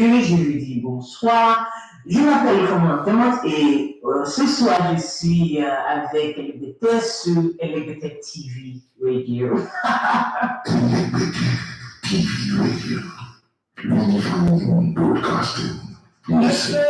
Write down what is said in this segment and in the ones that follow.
Je lui dis bonsoir. Je m'appelle Comment et ce soir je suis avec LBT sur LBT TV Radio. Broadcasting. Listen.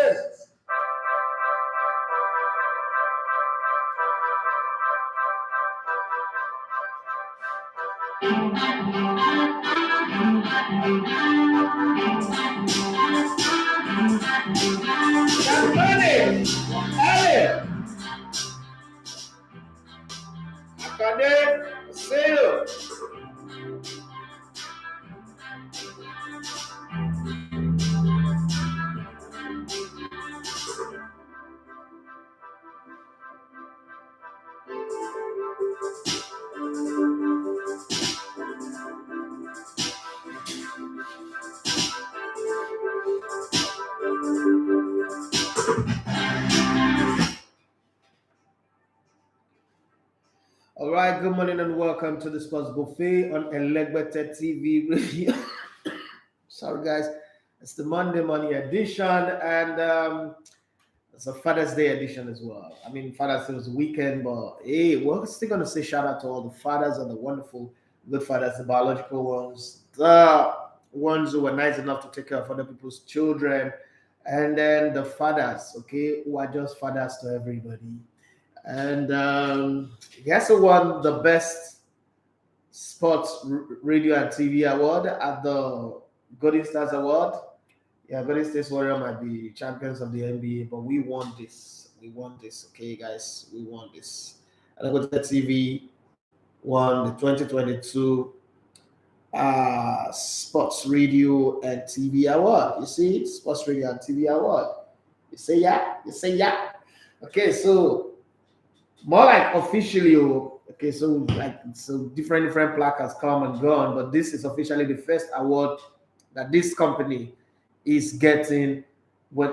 All right, good morning and welcome to the Sports Buffet on Elegbete TV Radio. Sorry, guys, it's the Monday morning edition, and it's a Father's Day edition as well. I mean, Father's Day was the weekend, but hey, we're still going to say shout out to all the fathers and the wonderful good fathers, the biological ones, the ones who were nice enough to take care of other people's children, and then the fathers, okay, who are just fathers to everybody. And he also won the best sports radio and TV award at the Golden Stars Award. Yeah, Golden State Warrior might be champions of the NBA, but we won this. We won this, okay, guys. We won this. And Golden TV won the 2022 Sports Radio and TV Award. You see, Sports Radio and TV Award. You say yeah. You say yeah. Okay, so. More like officially, okay, so different placards come and gone, but this is officially the first award that this company is getting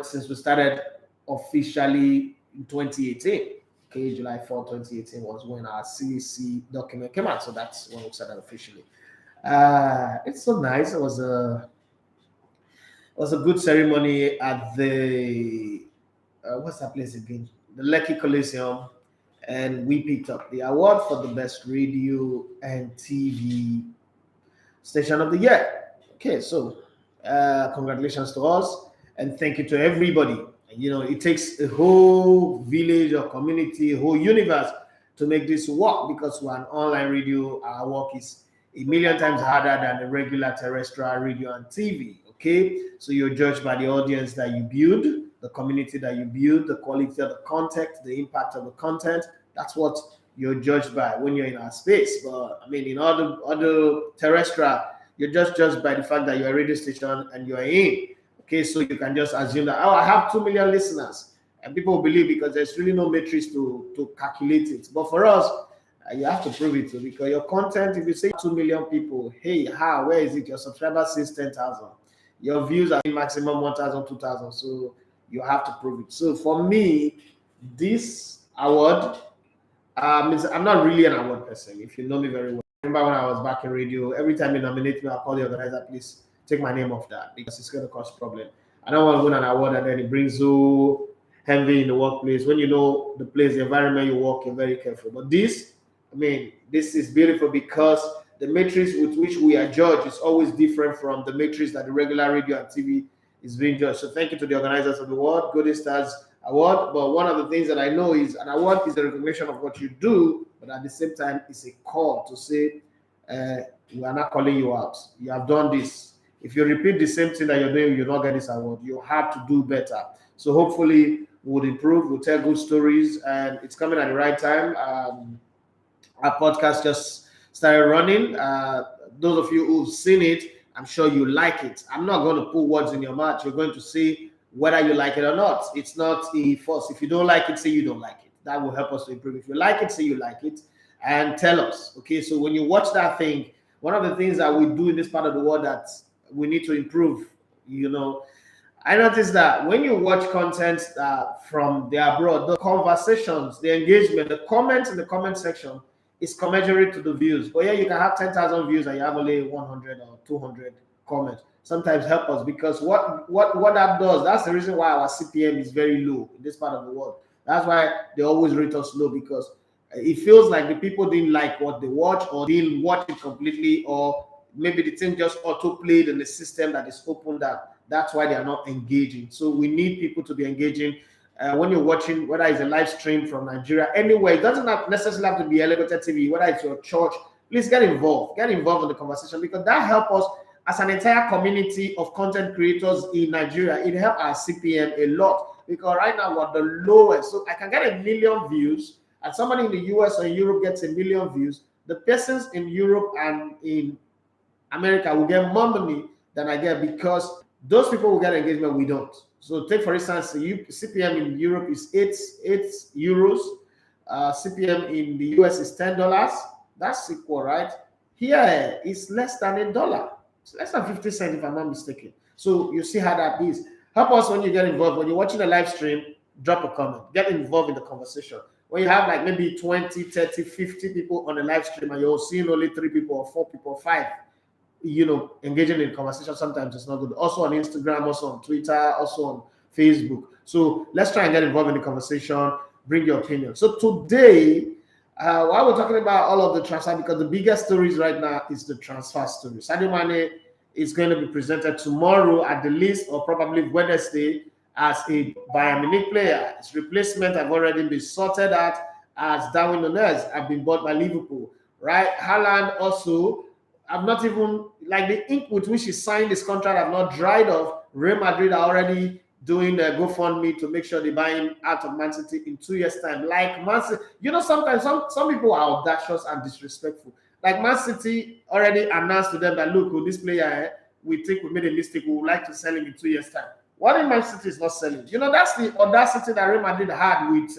since we started officially in 2018. Okay, July 4, 2018 was when our CEC document came out, so that's when we started officially. It's so nice. It was a good ceremony at the what's that place again? The Lekki Coliseum. And we picked up the award for the best radio and TV station of the year. Okay, so congratulations to us and thank you to everybody. You know, it takes a whole village or community, a whole universe to make this work because we're an online radio. Our work is a million times harder than the regular terrestrial radio and TV. Okay, so you're judged by the audience that you build, the community that you build, the quality of the content, the impact of the content. That's what you're judged by when you're in our space. But I mean, in other terrestrial, you're just judged by the fact that you're a radio station and you're in. Okay, so you can just assume that, I have 2 million listeners. And people will believe because there's really no metrics to calculate it. But for us, you have to prove it too, because your content, if you say 2 million people, hey, where is it? Your subscribers says 10,000. Your views are maximum 1,000, 2,000. So you have to prove it. So for me, this award, I'm not really an award person, if you know me very well. I remember when I was back in radio, every time you nominate me, I'll call the organizer, please take my name off that because it's going to cause problem. I don't want to win an award and then it brings you envy in the workplace. When you know the place, the environment you work, you're very careful. But this is beautiful because the matrix with which we are judged is always different from the matrix that the regular radio and TV is being judged. So thank you to the organizers of the award, Golden Stars Award. But one of the things that I know is an award is a recognition of what you do, but at the same time, it's a call to say, we are not calling you out. You have done this. If you repeat the same thing that you're doing, you'll not get this award. You have to do better. So hopefully we'll improve, we'll tell good stories, and it's coming at the right time. Our podcast just started running. Those of you who've seen it, I'm sure you like it. I'm not going to put words in your mouth. You're going to see whether you like it or not. It's not a force. If you don't like it, say you don't like it. That will help us to improve. If you like it, say you like it and tell us. Okay, so when you watch that thing, one of the things that we do in this part of the world that we need to improve, I noticed that when you watch content from the abroad, the conversations, the engagement, the comments in the comment section is commensurate to the views. But yeah, you can have 10,000 views and you have only 100 or 200 comment. Sometimes help us, because what that does, that's the reason why our CPM is very low in this part of the world. That's why they always rate us low, because it feels like the people didn't like what they watch, or didn't watch it completely, or maybe the thing just auto played in the system that is open, that's why they are not engaging. So we need people to be engaging. When you're watching, whether it's a live stream from Nigeria, anywhere, it doesn't necessarily have to be Elevated TV, whether it's your church, please get involved in the conversation, because that helps us as an entire community of content creators in Nigeria. It helps our CPM a lot, because right now we're the lowest. So I can get 1 million views, and somebody in the US or in Europe gets 1 million views. The persons in Europe and in America will get more money than I get, because those people will get engagement, we don't. So take, for instance, CPM in Europe is 8 euros. CPM in the US is $10. That's equal, right? Here it's less than $1. It's less than 50 cents, if I'm not mistaken. So you see how that is. Help us when you get involved. When you're watching a live stream, drop a comment. Get involved in the conversation. When you have like maybe 20, 30, 50 people on a live stream, and you're seeing only 3 people or 4 people or 5, engaging in conversation, sometimes it's not good. Also on Instagram, also on Twitter, also on Facebook. So let's try and get involved in the conversation. Bring your opinion. So today, while we're talking about all of the transfer, because the biggest stories right now is the transfer story. Sadio Mane is going to be presented tomorrow at the least, or probably Wednesday, as a Bayern Munich player. His replacement have already been sorted out, as Darwin Nunez have been bought by Liverpool. Right? Haaland also, I've not even, like, the ink with which he signed this contract have not dried off. Real Madrid are already doing a GoFundMe to make sure they buy him out of Man City in 2 years' time. Like Man City, sometimes some people are audacious and disrespectful. Like Man City already announced to them that, look, this player, we think we made a mistake, we would like to sell him in 2 years' time. What if Man City is not selling? That's the audacity that Real Madrid had with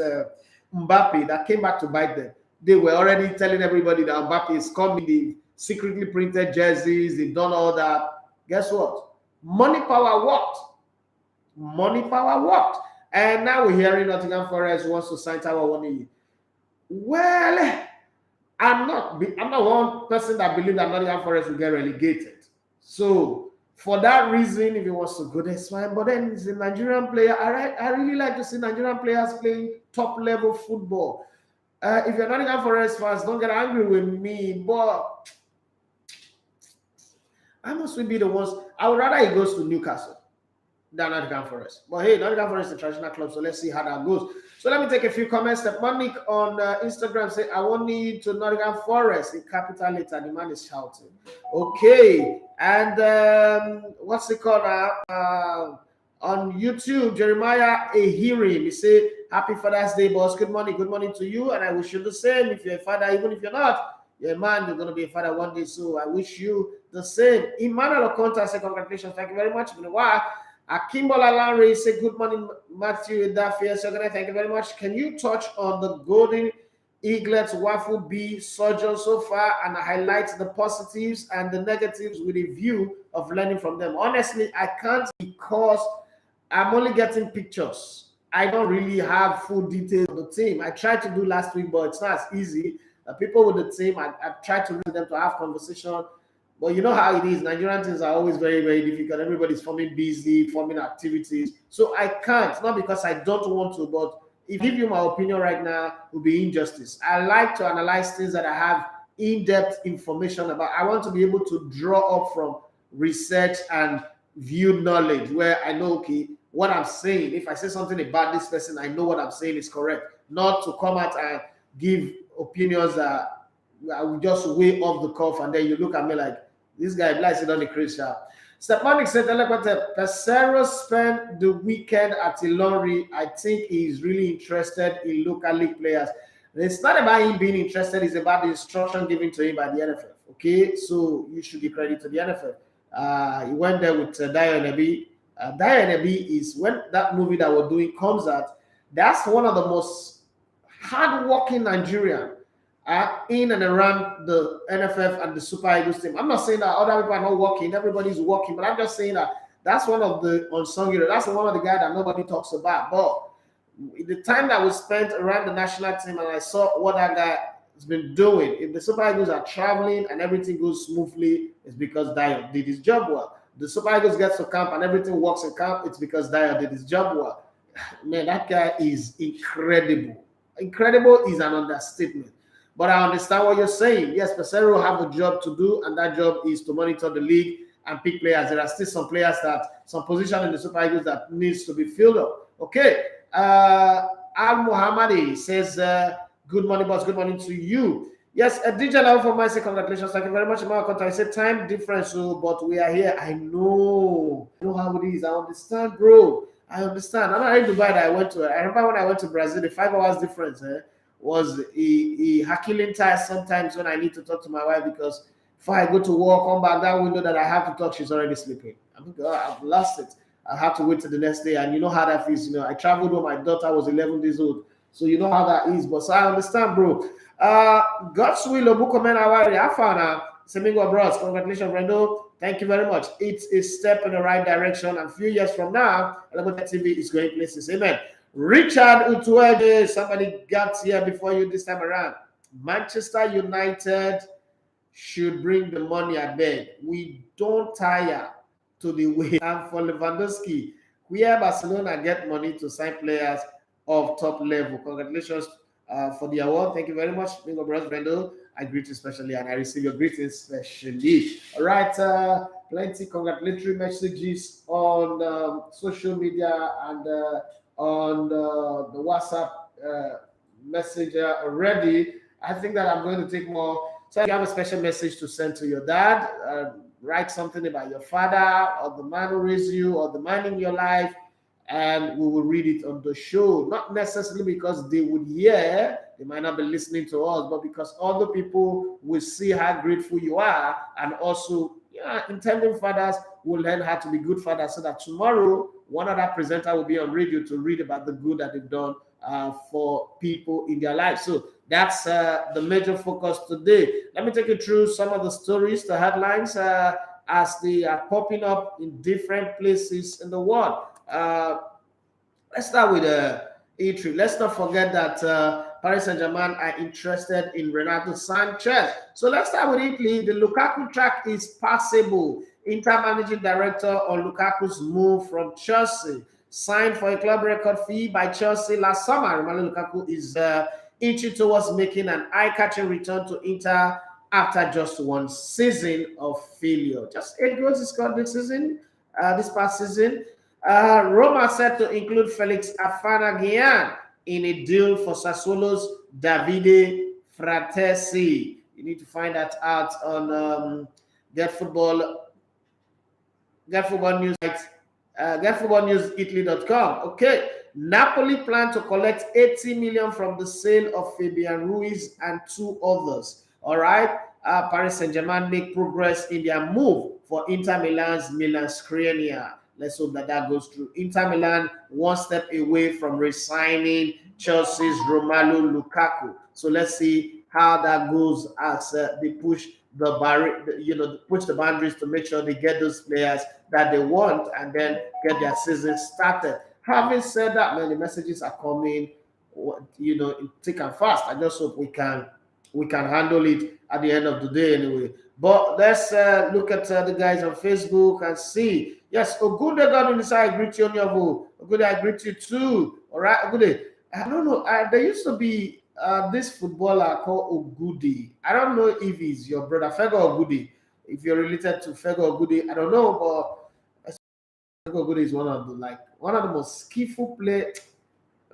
Mbappe that came back to bite them. They were already telling everybody that Mbappe is coming. They secretly printed jerseys, they've done all that. Guess what? Money power worked. Money power worked. And now we're hearing Nottingham Forest wants to sign Tower 1 Well, I'm not one person that believes that Nottingham Forest will get relegated. So for that reason, if he wants to go, that's fine. But then he's a Nigerian player. I really like to see Nigerian players playing top level football. If you're Nottingham Forest fans, don't get angry with me, but I must be the ones. I would rather he goes to Newcastle than Nottingham Forest. But hey, Nottingham Forest is a traditional club, so let's see how that goes. So let me take a few comments. Monique on Instagram say, I want you to Nottingham Forest in capital letter. The man is shouting. Okay. And what's it called now? On YouTube, Jeremiah Ehirim, he say, happy Father's Day, boss. Good morning to you. And I wish you the same. If you're a father, even if you're not, you're a man, you're going to be a father one day. So I wish you the same. Emmanuel Okonta say, congratulations. Thank you very much. It's been a while. Akimbola Lanre say, good morning, Matthew Dafia. So thank you very much. Can you touch on the Golden Eaglets Waffle Bee surgeon so far and highlight the positives and the negatives with a view of learning from them? Honestly, I can't, because I'm only getting pictures. I don't really have full details of the team. I tried to do last week, but it's not as easy. People with the team, I've tried to reach them to have conversation. But you know how it is. Nigerian teams are always very, very difficult. Everybody's forming activities. So I can't, not because I don't want to, but if I give you my opinion right now, it will be injustice. I like to analyze things that I have in-depth information about. I want to be able to draw up from research and view knowledge where I know, okay, what I'm saying, if I say something about this person, I know what I'm saying is correct. Not to come out and give opinions that I will just way off the cuff, and then you look at me like, this guy lies it on the crazy. Stepanic said, Pesero spent the weekend at Ilori. I think he's really interested in local league players. It's not about him being interested, it's about the instruction given to him by the NFF. Okay, so you should give credit to the NFF. He went there with Dayo Nebi. Dayo Nebi is, when that movie that we're doing comes out, that's one of the most hard-working Nigerian in and around the NFF and the Super Eagles team. I'm not saying that other people are not working, everybody's working, but I'm just saying that that's one of the unsung heroes. That's one of the guys that nobody talks about. But the time that we spent around the national team and I saw what that guy has been doing, if the Super Eagles are traveling and everything goes smoothly, it's because Dayo did his job well. the Super Eagles gets to camp and everything works in camp, it's because Dyer did his job well. Man, that guy is incredible. Incredible is an understatement. But I understand what you're saying. Yes, Pesero have a job to do, and that job is to monitor the league and pick players. There are still some players some position in the Super Eagles that needs to be filled up. Okay. Al Muhammadi says, good morning, boss. Good morning to you. Yes, a DJ Level for my congratulations. Thank you very much, Mark. I said time difference, but we are here. I know how it is. I understand, bro. I understand. I'm not in Dubai that I went to. I remember when I went to Brazil, the 5 hours difference was a killing time sometimes when I need to talk to my wife, because if I go to work, come back, that window that I have to talk, she's already sleeping. I mean, I've lost it. I have to wait till the next day, and you know how that feels. I traveled when my daughter was 11 years old, so you know how that is. But so I understand, bro. God's will, Obukomen Awari, Afana, Semingo Bros, congratulations, Brendo. Thank you very much. It's a step in the right direction, and a few years from now, Elabota TV is going places. Amen. Richard Utuege, somebody got here before you this time around. Manchester United should bring the money, I beg. We don't tire to the way. And for Lewandowski, where Barcelona get money to sign players of top level. Congratulations for the award. Thank you very much, Bingo Bros Brendo. I greet you especially, and I receive your greetings especially. All right, plenty congratulatory messages on social media and on the WhatsApp messenger already. I think that I'm going to take more. So if you have a special message to send to your dad, write something about your father or the man who raised you or the man in your life, and we will read it on the show. Not necessarily because they would hear, they might not be listening to us, but because other people will see how grateful you are, and also intending fathers will learn how to be good fathers, so that tomorrow one other presenter will be on radio to read about the good that they've done for people in their lives. So that's the major focus today. Let me take you through some of the stories, the headlines, as they are popping up in different places in the world. Let's start with E3. Let's not forget that Paris Saint-Germain are interested in Renato Sanchez. So let's start with Italy. The Lukaku track is passable. Inter managing director on Lukaku's move from Chelsea. Signed for a club record fee by Chelsea last summer, Romelu Lukaku is inching towards making an eye-catching return to Inter after just one season of failure. Just 8 goals he scored this season, this past season. Roma set to include Felix Afana-Gyan in a deal for Sassuolo's Davide Fratesi. You need to find that out on Get Football News. GetFootballNewsItaly.com. Okay, Napoli plan to collect 80 million from the sale of Fabian Ruiz and 2 others. All right, Paris Saint-Germain make progress in their move for Inter Milan's Milan Skriniar. Let's hope that goes through. Inter Milan one step away from re-signing Chelsea's Romelu Lukaku. So let's see how that goes as they push push the boundaries to make sure they get those players that they want and then get their season started. Having said that, man, the messages are coming, thick and fast. I just hope we can handle it at the end of the day anyway. But let's look at the guys on Facebook and see. Yes, Ogunde got on the side. I greet you on your vote. Ogunde, I greet you too. All right, Ogunde. I don't know. There used to be this footballer called Ogudi. I don't know if he's your brother, Fego Ogudi. If you're related to Fego Ogudi, I don't know, but Fego Ogudi is one of the most skillful players.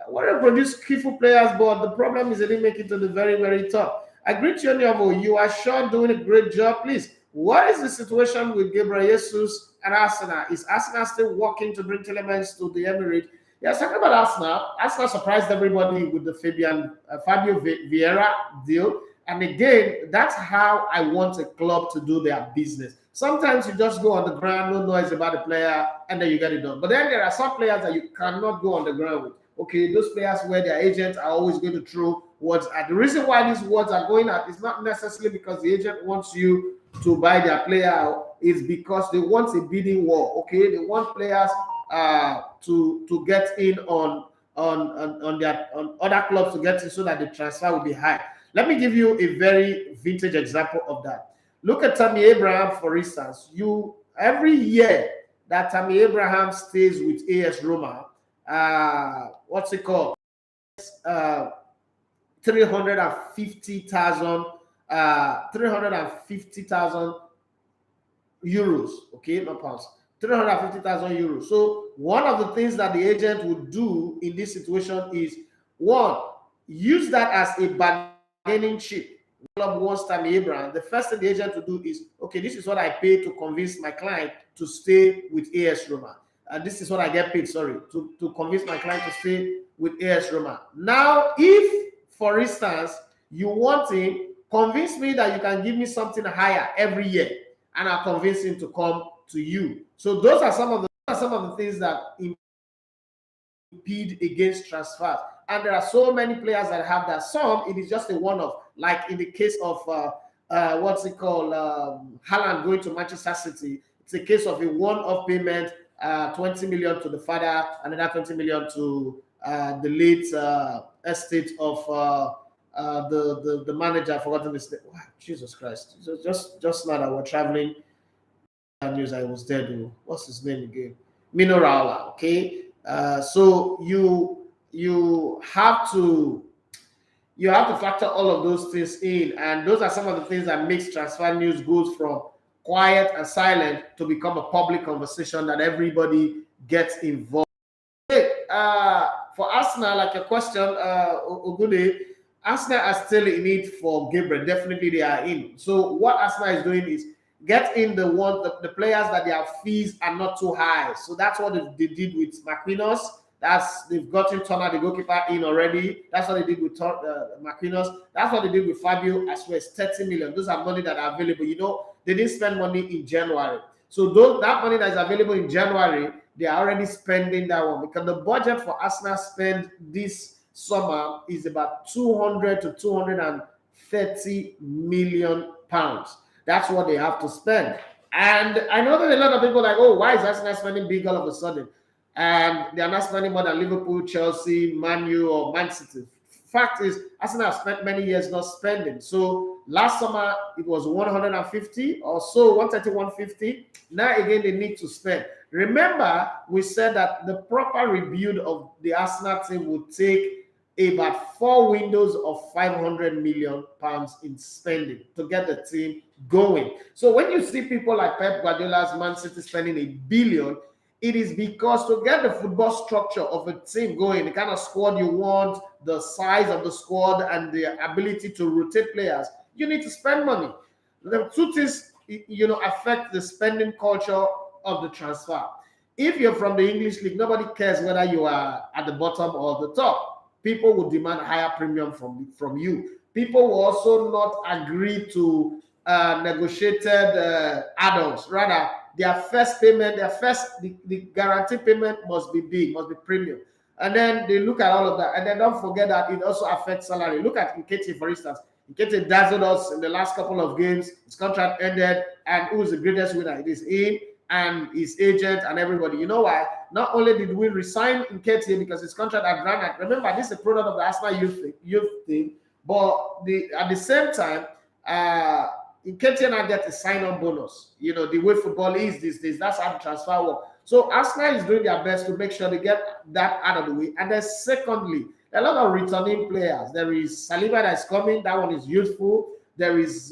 One of the produce skillful players, but the problem is they didn't make it to the very, very top. I greet you on your vote. You are sure doing a great job. Please, what is the situation with Gabriel Jesus and Arsenal? Is Arsenal still working to bring Telemans to the Emirates? Yes, talking about Arsenal. Arsenal surprised everybody with the Fabio Vieira deal. And again, that's how I want a club to do their business. Sometimes you just go on the ground, no noise about the player, and then you get it done. But then there are some players that you cannot go on the ground with. Okay, those players where their agents are always going to throw words at. The reason why these words are going out is not necessarily because the agent wants you to buy their player out, it's because they want a bidding war. Okay, they want players to get in on other clubs to get in so that the transfer will be high. Let me give you a very vintage example of that. Look at Tammy Abraham, for instance. You every year that Tammy Abraham stays with AS Roma, what's it called? 350,000 euros, okay, not pounds, 350,000 euros. So one of the things that the agent would do in this situation is, one, use that as a bargaining chip. Club wants Tammy Abraham. The first thing the agent will do is, okay, this is what I pay to convince my client to stay with AS Roma. And this is what I get paid, sorry, to convince my client to stay with AS Roma. Now, if, for instance, you want him, convince me that you can give me something higher every year, and I'll convince him to come to you. So those are some of the things that impede against transfers. And there are so many players that have that. Some, it is just a one-off, like in the case of what's it called, Haaland going to Manchester City. It's a case of a one-off payment, 20 million to the father, another 20 million to the late estate of the manager. I've forgotten his name. Wow, Jesus Christ! Just now that we're traveling, news I was there. What's his name again? Mino Raiola. Okay, so you have to factor all of those things in, and those are some of the things that makes transfer news goes from quiet and silent to become a public conversation that everybody gets involved. Okay, for Arsenal, like your question, Ogude, Arsenal are still in need for Gabriel. Definitely they are in. So what Arsenal is doing is get in the players that their fees are not too high. So that's what they did with Marquinhos. They've gotten Turner, the goalkeeper, in already. That's what they did with Marquinhos. That's what they did with Fabio, as well as 30 million. Those are money that are available. You know, they didn't spend money in January. So that money that is available in January, they are already spending that one, because the budget for Arsenal spend this summer is about 200 to 230 million pounds. That's what they have to spend. And I know that a lot of people are like, oh, why is Arsenal spending big all of a sudden? And they are not spending more than Liverpool, Chelsea, Man U, or Man City. Fact is, Arsenal have spent many years not spending. So last summer it was 150 or so, 130, 150. Now again they need to spend. Remember, we said that the proper rebuild of the Arsenal team would take about 4 windows of 500 million pounds in spending to get the team going. So when you see people like Pep Guardiola's Man City spending $1 billion, it is because to get the football structure of a team going, the kind of squad you want, the size of the squad, and the ability to rotate players, you need to spend money. The two things, affect the spending culture of the transfer. If you're from the English league, nobody cares whether you are at the bottom or the top. People will demand higher premium from you. People will also not agree to negotiated add-ons. Rather, their first payment, the guaranteed payment must be big, must be premium. And then they look at all of that. And then don't forget that it also affects salary. Look at Nketiah, for instance. Nketiah dazzled us in the last couple of games. His contract ended. And who is the greatest winner? It is him and his agent and everybody. You know why? Not only did we resign Nketiah because his contract had run out. Remember, this is a product of the Arsenal youth thing. But at the same time, Nketiah now get a sign-on bonus. The way football is these days, that's how the transfer works. So Arsenal is doing their best to make sure they get that out of the way. And then secondly, a lot of returning players. There is Saliba that's coming. That one is useful. There is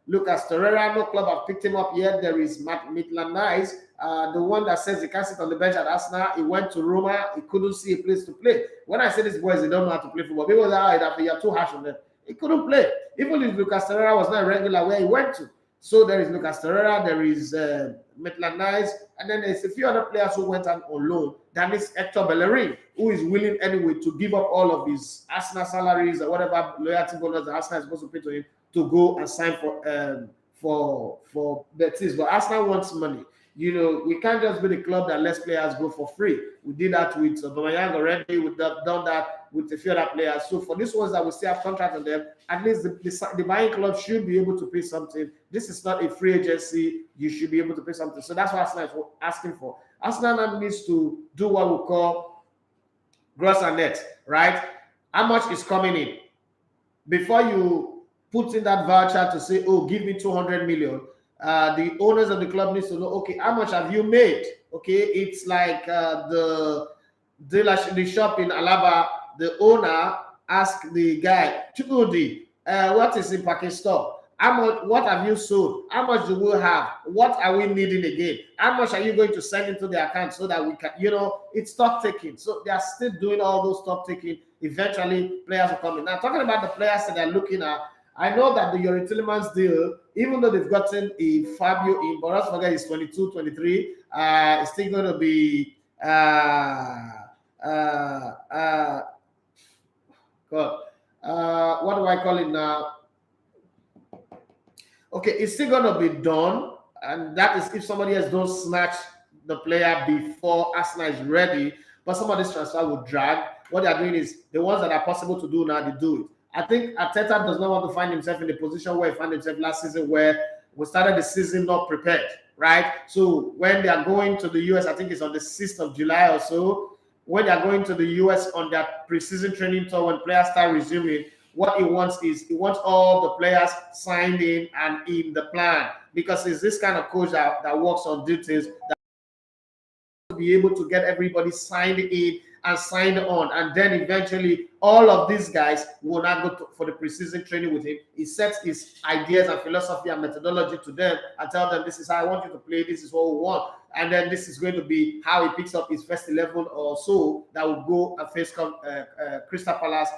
Lucas Torreira. No club have picked him up yet. There is Maitland-Niles, the one that says he can't sit on the bench at Arsenal. He went to Roma. He couldn't see a place to play. When I say these boys, they don't know how to play football. People say, you're too harsh on them. He couldn't play. Even if Lucas Torreira was not regular where he went to. So there is Lucas Torreira, there is Maitland-Niles, and then there's a few other players who went on loan. That is Hector Bellerin, who is willing anyway to give up all of his Arsenal salaries or whatever loyalty bonus that Arsenal is supposed to pay to him to go and sign for Betis. But Arsenal wants money. We can't just be the club that lets players go for free. We did that with Aubameyang already. We've done that with a few other players. So for these ones that we still have contract on them, at least the buying club should be able to pay something. This is not a free agency. You should be able to pay something. So that's what Arsenal is asking for. Arsenal now needs to do what we call gross and net, right? How much is coming in? Before you put in that voucher to say, oh, give me 200 million, the owners of the club needs to know, okay, how much have you made? Okay, it's like the dealership, the shop in Alaba, the owner asked the guy, Chukudi, what is in Pakistan? How much? What have you sold? How much do we have? What are we needing again? How much are you going to send into the account so that we can, it's stock taking. So they are still doing all those stock taking. Eventually, players will come in. Now, talking about the players that they're looking at, I know that the Yuri Tillemans deal, even though they've gotten a Fabio in, but let's forget he's 22, 23, it's still going to be what do I call it now? Okay, it's still gonna be done, and that is if somebody else don't snatch the player before Arsenal is ready. But some of this transfer will drag. What they are doing is the ones that are possible to do now, they do it. I think Arteta does not want to find himself in the position where he found himself last season, where we started the season not prepared, right? So when they are going to the US, I think it's on the 6th of July or so, when they are going to the US on their preseason training tour, when players start resuming, what he wants is he wants all the players signed in and in the plan, because it's this kind of coach that works on details, that will be able to get everybody signed in and signed on, and then eventually all of these guys will not go for the preseason training with him. He sets his ideas and philosophy and methodology to them and tell them, this is how I want you to play, this is what we want, and then this is going to be how he picks up his first 11 or so that will go and face Crystal Palace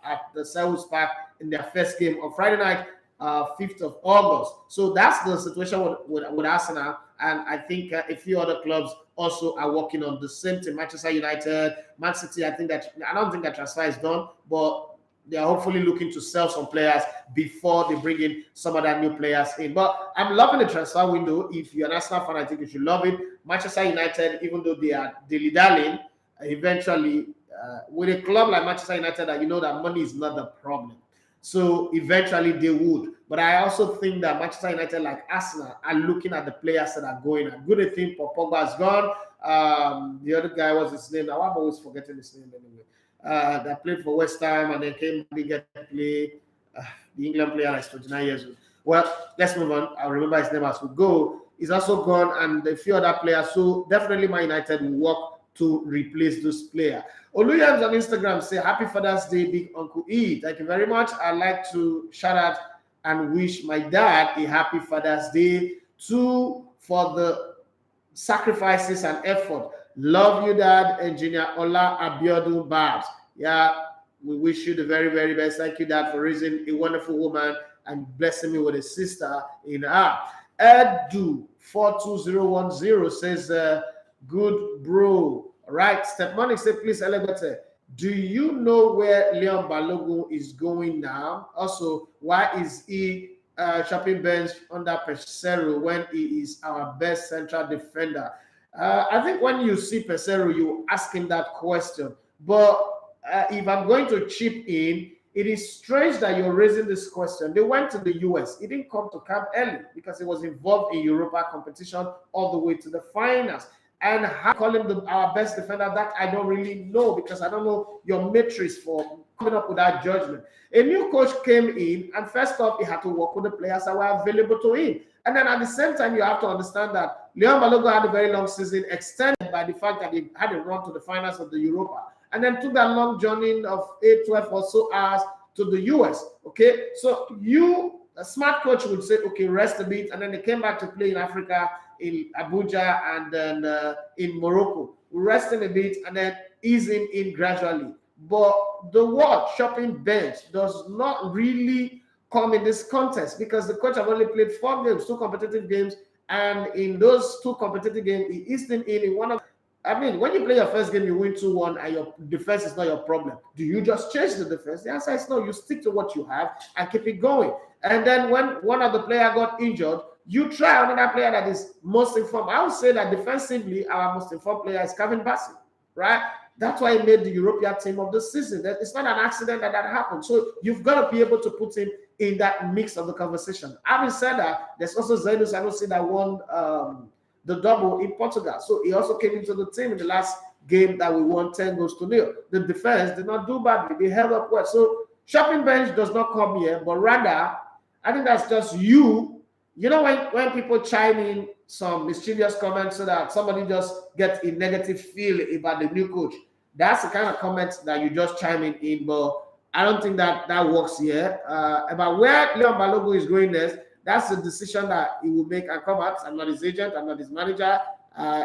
at the Selhurst Park in their first game on Friday night, 5th of August. So that's the situation with Arsenal, and I think a few other clubs also are working on the same thing. Manchester United, Man City, I don't think that transfer is done, but they are hopefully looking to sell some players before they bring in some other new players in. But I'm loving the transfer window. If you're an Arsenal fan, I think you should love it. Manchester United, even though they are dilly-dallying, eventually, with a club like Manchester United, that you know that money is not the problem. So eventually they would. But I also think that Manchester United, like Arsenal, are looking at the players that are going. A good thing for Pogba is gone. The other guy, was his name? Now I'm always forgetting his name anyway. That played for West Ham and then came and get to play. The England player is 29 years old. Well, let's move on. I'll remember his name as we go. He's also gone, and a few other players. So definitely Man United will work to replace this player. Oluyams on Instagram say, Happy Father's Day, Big Uncle E. Thank you very much. I'd like to shout out and wish my dad a happy Father's Day too, for the sacrifices and effort. Love you, Dad. Engineer Ola Abiodun Babs. Yeah, we wish you the very, very best. Thank you, Dad, for raising a wonderful woman and blessing me with a sister in her. Edu42010 says, good bro. All right, Step Money say, please, Elevator, do you know where Leon Balogun is going now? Also, why is he shopping bench under Pesero when he is our best central defender? I think when you see Pesero, you ask him that question. But if I'm going to chip in, it is strange that you're raising this question. They went to the US. He didn't come to camp early because he was involved in Europa competition all the way to the finals. And how call him our best defender, that I don't really know, because I don't know your metrics for coming up with that judgment. A new coach came in, and first off, he had to work with the players that were available to him. And then at the same time, you have to understand that Leon Balogun had a very long season, extended by the fact that he had a run to the finals of the Europa, and then took that long journey of 8, 12 or so hours to the US. Okay, so a smart coach would say, okay, rest a bit, and then they came back to play in Africa, in Abuja, and then in Morocco. Rest him a bit and then ease him in gradually. But the word shopping bench does not really come in this contest, because the coach have only played 4 games, 2 competitive games, and in those 2 competitive games, he eased him in one of. I mean, when you play your first game, you win 2-1, and your defense is not your problem. Do you just change the defense? The answer is no. You stick to what you have and keep it going. And then when one of the players got injured, you try another player that is most informed. I would say that defensively, our most informed player is Kevin Bassey, right? That's why he made the European team of the season. It's not an accident that happened. So you've got to be able to put him in that mix of the conversation. Having said that, there's also Zaidu Sanusi that won the double in Portugal. So he also came into the team in the last game that we won 10-0. The defense did not do badly. They held up well. So shopping bench does not come here, but rather, I think that's just you you know, when people chime in some mischievous comments so that somebody just gets a negative feel about the new coach, that's the kind of comments that you just chime in. But I don't think that works here. About where Leon Balogun is going next, that's a decision that he will make and come out. I'm not his agent, I'm not his manager,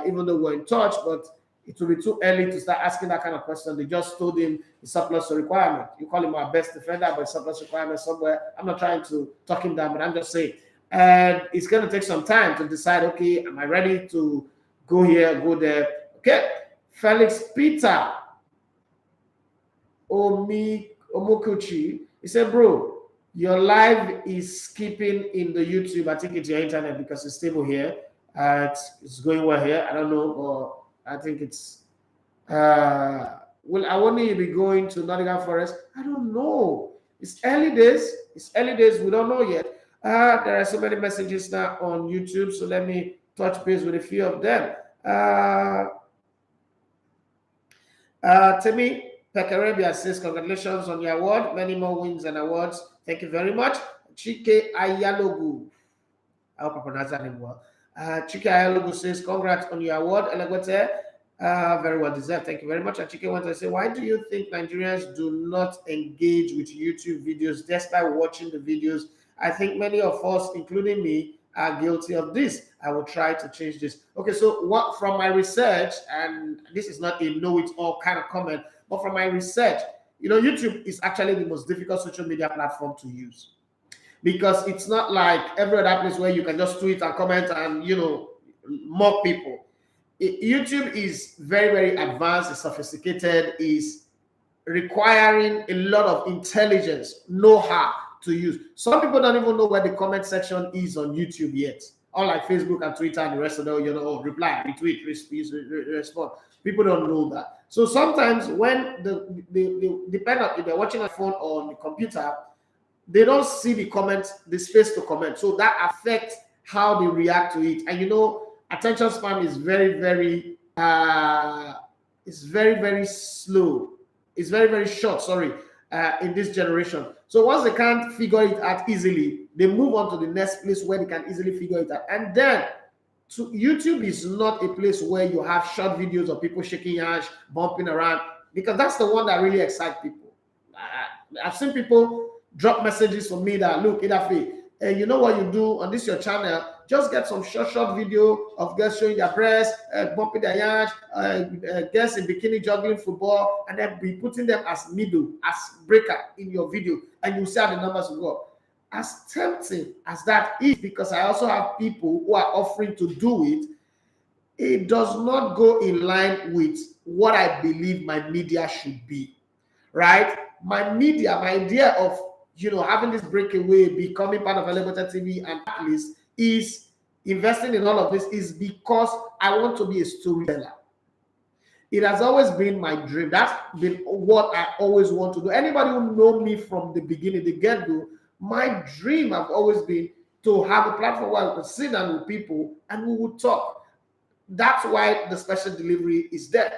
even though we're in touch, but it will be too early to start asking that kind of question. They just told him it's surplus to requirement. You call him our best defender, but it's surplus requirement somewhere. I'm not trying to talk him down, but I'm just saying. And it's going to take some time to decide, okay, am I ready to go here, go there? Okay, Felix Peter Omokuchi, he said, bro, your live is skipping in the YouTube. I think it's your internet because it's stable here. It's going well here. I don't know, or I think it's will Awoni be going to Nottingham Forest? I don't know. It's early days. It's early days. We don't know yet. There are so many messages now on YouTube, so let me touch base with a few of them. Timmy Pekarabia says, congratulations on your award. Many more wins and awards. Thank you very much. Chike Ayalogu. I hope I pronounced that name well. Chike Ayalogu says, congrats on your award. Elegwete, very well deserved. Thank you very much. And Chike wants to say, why do you think Nigerians do not engage with YouTube videos despite watching the videos? I think many of us, including me, are guilty of this. I will try to change this. Okay, so what from my research, and this is not a know-it-all kind of comment, but from my research, you know, YouTube is actually the most difficult social media platform to use because it's not like every other place where you can just tweet and comment and, you know, mock people. YouTube is very, very advanced, it's sophisticated, is requiring a lot of intelligence, know-how to use. Some people don't even know where the comment section is on YouTube yet. Unlike Facebook and Twitter and the rest of them, you know, reply, retweet, respond. People don't know that. So sometimes when depend on if they're watching a phone or on the computer, they don't see the comments, the space to comment. So that affects how they react to it. And you know, attention span is very, very slow. It's very, very short, sorry, in this generation. So once they can't figure it out easily, they move on to the next place where they can easily figure it out. And then YouTube is not a place where you have short videos of people shaking hands, bumping around, because that's the one that really excites people. I've seen people drop messages for me that, look, Idafe, you know what you do on this your channel, just get some short video of girls showing their breasts, bumping their hands, girls in bikini juggling football, and then be putting them as middle, as breaker in your video, and you see how the numbers will go. As tempting as that is, because I also have people who are offering to do it, it does not go in line with what I believe my media should be, right? My media, my idea of, you know, having this breakaway, becoming part of Elevator TV and at least is investing in all of this is because I want to be a storyteller. It has always been my dream. That's been what I always want to do. Anybody who know me from the beginning, the get-go, my dream have always been to have a platform where I could sit down with people and we would talk. That's why the special delivery is there.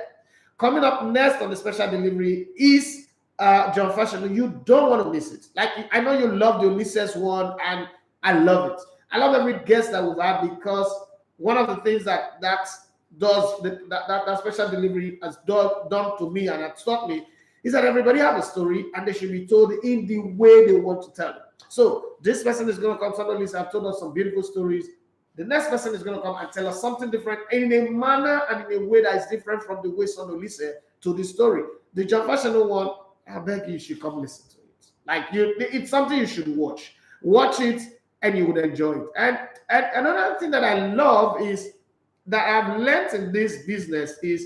Coming up next on the special delivery is John Fashion. You don't want to miss it. Like, I know you love the Ulysses one, and I love it. I love every guest that we've had, because one of the things that special delivery has done to me and has taught me is that everybody have a story and they should be told in the way they want to tell it. So this person is going to come, somebody have told us some beautiful stories. The next person is going to come and tell us something different in a manner and in a way that is different from the way Son Olise told the story. The John Fashion one, I beg you should come listen to it. Like, it's something you should watch. Watch it and you would enjoy it. And another thing that I love is that I've learned in this business is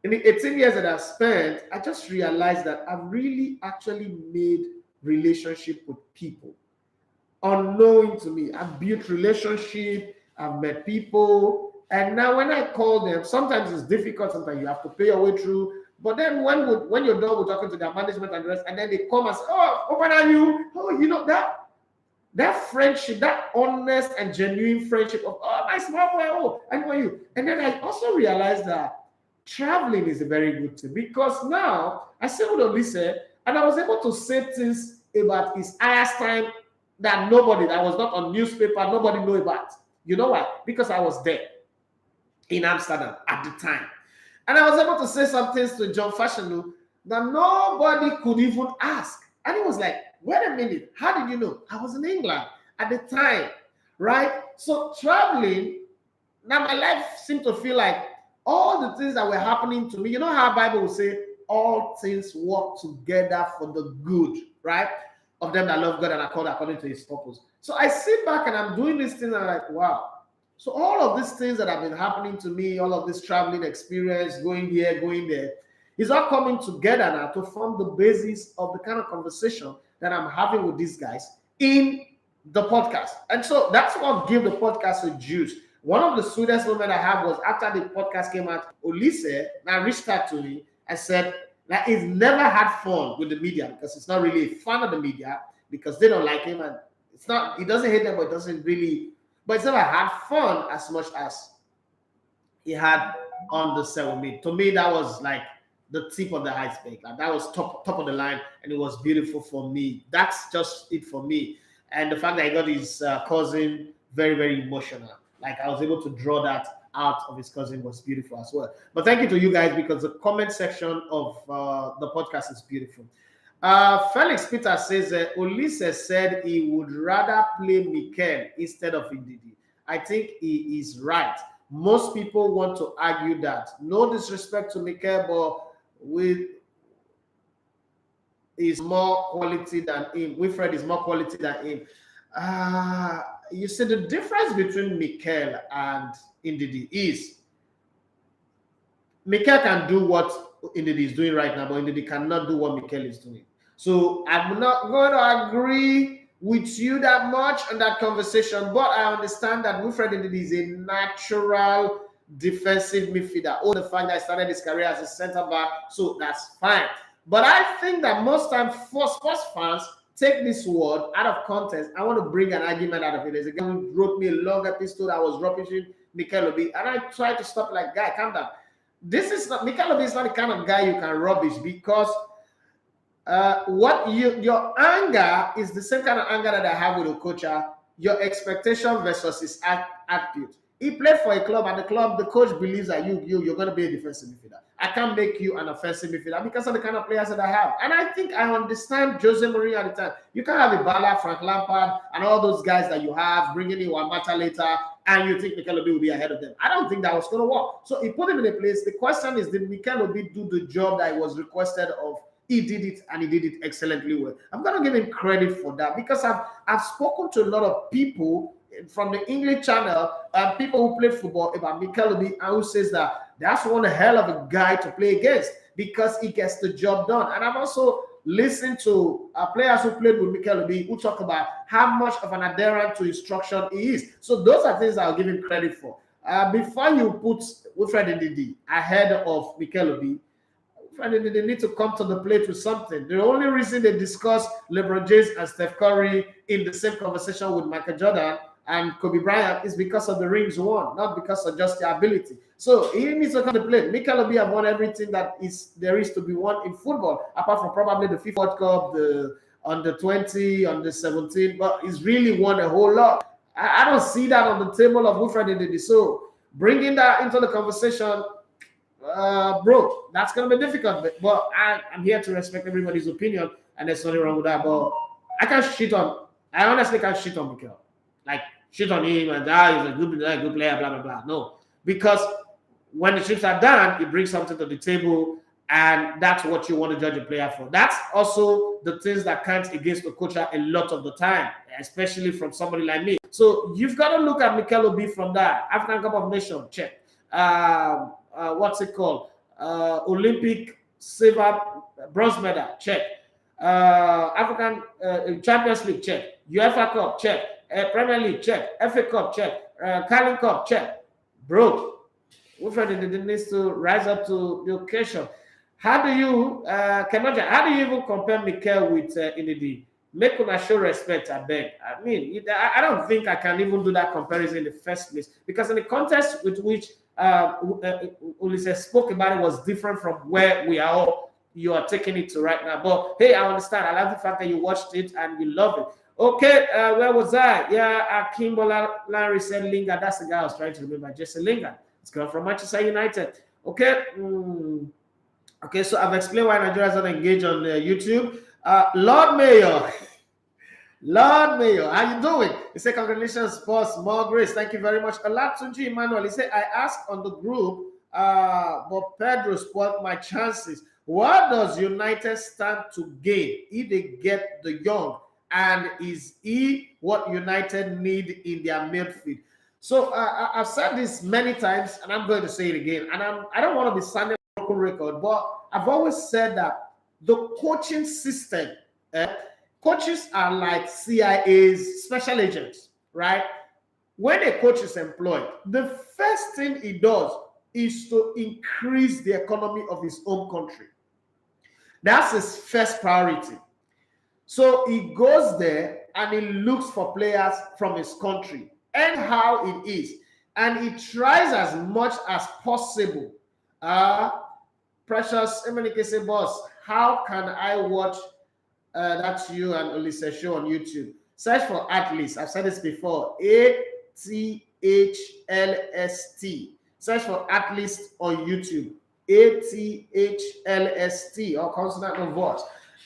in the 18 years that I've spent, I just realized that I've really actually made relationship with people. Unknowing to me, I've built relationship, I've met people, and now when I call them, sometimes it's difficult, sometimes you have to pay your way through. But then when you're done with talking to their management and the rest, and then they come and say, oh, when are you? Oh, you know, that friendship, that honest and genuine friendship of, oh, my small boy, oh, I know you. And then I also realized that traveling is a very good thing, because now I sit with Olise and I was able to say things about his highest time that was not on newspaper, nobody knew about. You know why? Because I was there in Amsterdam at the time. And I was able to say some things to John Fashanu that nobody could even ask. And he was like, wait a minute, how did you know? I was in England at the time, right? So traveling, now my life seemed to feel like all the things that were happening to me, you know how the Bible will say, all things work together for the good, right? Of them that love God and are called according to his purpose. So I sit back and I'm doing these things and I'm like, wow. So all of these things that have been happening to me, all of this traveling experience, going here, going there, is all coming together now to form the basis of the kind of conversation that I'm having with these guys in the podcast. And so that's what gave the podcast a juice. One of the sweetest moments I had was after the podcast came out, Olise now reached out to me and said that he's never had fun with the media because it's not really a fan of the media because they don't like him and it's not, he doesn't hate them, but it doesn't really, but he's never had fun as much as he had on the set with me. To me, that was like the tip of the iceberg. Like that was top of the line, and it was beautiful for me. That's just it for me. And the fact that I got his cousin very, very emotional. Like I was able to draw that out of his cousin was beautiful as well. But thank you to you guys because the comment section of the podcast is beautiful. Felix Peter says Olise said he would rather play Mikel instead of Ndidi. I think he is right. Most people want to argue that. No disrespect to Mikel, but with is more quality than him. Wilfred is more quality than him. You see, the difference between Mikel and Ndidi is Mikel can do what Ndidi is doing right now, but Ndidi cannot do what Mikel is doing. So I'm not going to agree with you that much on that conversation, but I understand that Wilfred Ndidi is a natural defensive midfielder. Oh, the fact that I started his career as a centre back, so that's fine. But I think that most times for sports fans take this word out of context. I want to bring an argument out of it. There's a guy who wrote me a long episode. I was rubbishing Mikel Obi, and I tried to stop like, guy, calm down. This is not Mikel Obi is not the kind of guy you can rubbish because your anger is the same kind of anger that I have with Okocha. Your expectation versus his attitude. He played for a club, and the coach believes that you're going to be a defensive midfielder. I can't make you an offensive midfielder because of the kind of players that I have. And I think I understand Jose Mourinho at the time. You can have Ibala, Frank Lampard, and all those guys that you have, bringing in Wambata later, and you think Mikel Obi will be ahead of them. I don't think that was going to work. So he put him in a place. The question is, did Mikel Obi do the job that was requested of? He did it, and he did it excellently well. I'm going to give him credit for that because I've spoken to a lot of people from the English channel and people who play football about Mikel Obi and who says that that's one hell of a guy to play against because he gets the job done. And I've also listened to players who played with Mikel Obi who talk about how much of an adherent to instruction he is. So those are things I'll give him credit for. Before you put Wilfred Ndidi ahead of Mikel Obi, they need to come to the plate with something. The only reason they discuss LeBron James and Steph Curry in the same conversation with Michael Jordan and Kobe Bryant is because of the rings won, not because of just their ability. So he needs to come to play. Mikel Obi have won everything that there is to be won in football, apart from probably the FIFA World Cup, the under 20, under 17, but he's really won a whole lot. I don't see that on the table of Wilfred Ndidi. So bringing that into the conversation, bro, that's going to be difficult. But I'm here to respect everybody's opinion, and there's nothing wrong with that. But I honestly can't shit on Mikel. Like, shit on him and he's a good player, blah, blah, blah. No. Because when the chips are done, he brings something to the table, and that's what you want to judge a player for. That's also the things that count against the coach a lot of the time, especially from somebody like me. So you've got to look at Mikel Obi from that. African Cup of Nations, check. What's it called? Olympic silver, bronze medal, check. African Champions League, check. UEFA Cup, check. Premier League, check. FA Cup, check. Carling Cup, check. Bro, Wilfred needs to rise up to the occasion. How do you even compare Mikel with Ndidi? Make una show respect, I beg. I mean, I don't think I can even do that comparison in the first place because in the context with which Ulysses spoke about it was different from where you are taking it to right now. But hey, I understand. I love the fact that you watched it and you love it. Okay, where was I? Yeah, Akimbola Larry said Lingard. That's the guy I was trying to remember. Jesse Lingard. It's coming from Manchester United. Okay. Okay, so I've explained why Nigeria is not engaged on YouTube. Lord Mayor. Lord Mayor, how you doing? He said, congratulations, boss. More grace. Thank you very much. Olatunji Emmanuel, he said, I asked on the group, but Pedro spoiled my chances. What does United stand to gain if they get the Young? And is he what United need in their midfield? So I've said this many times, and I'm going to say it again. And I don't want to be sounding broken record, but I've always said that the coaching system, coaches are like CIA's special agents, right? When a coach is employed, the first thing he does is to increase the economy of his home country. That's his first priority. So he goes there and he looks for players from his country and how it is. And he tries as much as possible. Precious Emenike boss, how can I watch that's you and Olise show on YouTube? Search for Atlas. I've said this before. ATHLST. Search for Atlas on YouTube. ATHLST or consonant of what?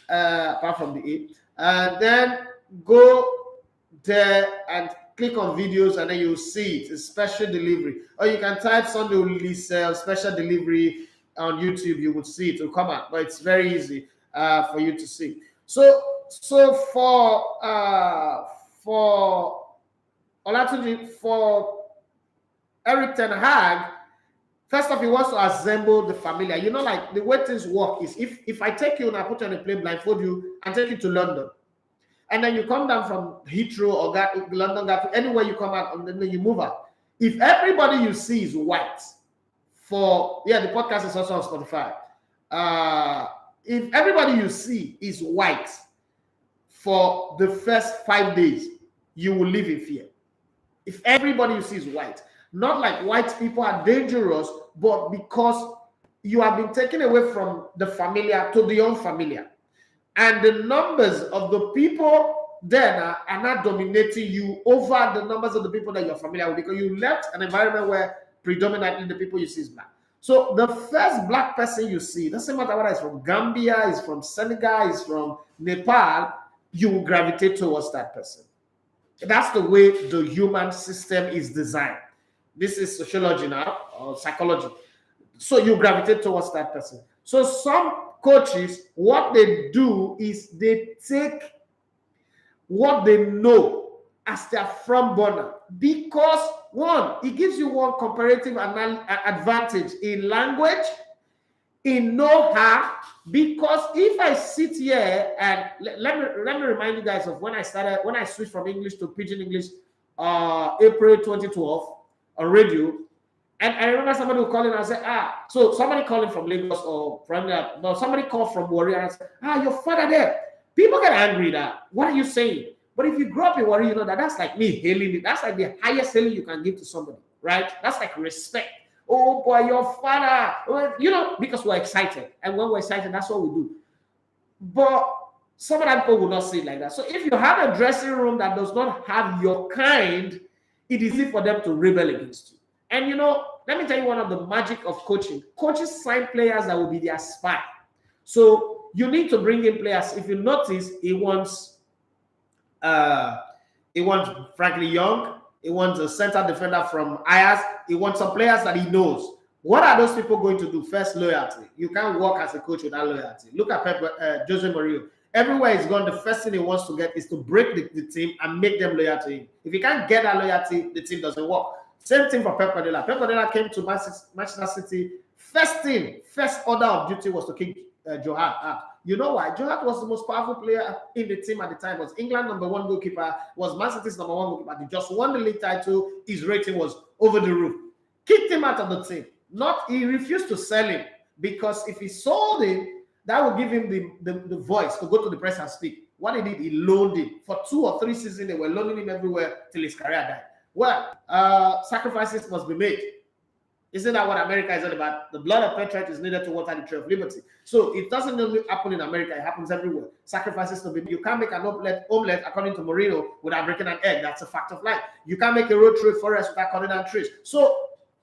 Apart from the A. And then go there and click on videos and then you'll see it. It's special delivery. Or you can type Sunday Olise special delivery on YouTube. You will see it. It will come out. But it's very easy for you to see. So for Olatunji, for Eric Ten Hag, first off, he wants to assemble the familiar. You know, like the way things work is if I take you and I put you on a plane, blindfold you, and take you to London, and then you come down from Heathrow or London, anywhere you come out, and then you move out. If everybody you see is white, the podcast is also on Spotify. If everybody you see is white for the first 5 days, you will live in fear. If everybody you see is white, not like white people are dangerous, but because you have been taken away from the familiar to the unfamiliar. And the numbers of the people then are not dominating you over the numbers of the people that you're familiar with, because you left an environment where predominantly the people you see is black. So the first black person you see, doesn't matter whether it's from Gambia, it's from Senegal, it's from Nepal, you will gravitate towards that person. That's the way the human system is designed. This is sociology now, or psychology. So you gravitate towards that person. So some coaches, what they do is they take what they know as their front burner, because one, it gives you one comparative advantage in language, in know-how. Because if I sit here and let me remind you guys of when I switched from English to Pidgin English, April 2012 on radio, and I remember somebody would call in and say, so somebody calling from Lagos or from somebody called from Warrior and said, your father there. People get angry that, what are you saying? But if you grow up in Warrior, you know that's like me hailing it. That's like the highest hailing you can give to somebody, right? That's like respect. Oh boy, your father, because we're excited. And when we're excited, that's what we do. But some of people will not see it like that. So if you have a dressing room that does not have your kind, it is easy for them to rebel against you. And let me tell you one of the magic of coaching. Coaches sign players that will be their spy. So you need to bring in players. If you notice, he wants Frankly Young. He wants a center defender from Ajax. He wants some players that he knows. What are those people going to do? First, loyalty. You can't work as a coach without loyalty. Look at Jose Mourinho. Everywhere he's gone, the first thing he wants to get is to break the team and make them loyal to him. If he can't get that loyalty, the team doesn't work. Same thing for Pep Guardiola. Pep Guardiola came to Manchester City. First order of duty was to kick Joe Hart. You know why? Joe Hart was the most powerful player in the team at the time. Was England number one goalkeeper, was Man City's number one goalkeeper. They just won the league title. His rating was over the roof. Kicked him out of the team. He refused to sell him, because if he sold him, that would give him the voice to go to the press and speak. What he did, he loaned him. For 2 or 3 seasons, they were loaning him everywhere till his career died. Well, sacrifices must be made. Isn't that what America is all about? The blood of patriots is needed to water the tree of liberty. So it doesn't only happen in America, it happens everywhere. Sacrifices to be. You can't make an omelette according to Mourinho without breaking an egg. That's a fact of life. You can't make a road through a forest without cutting down trees. So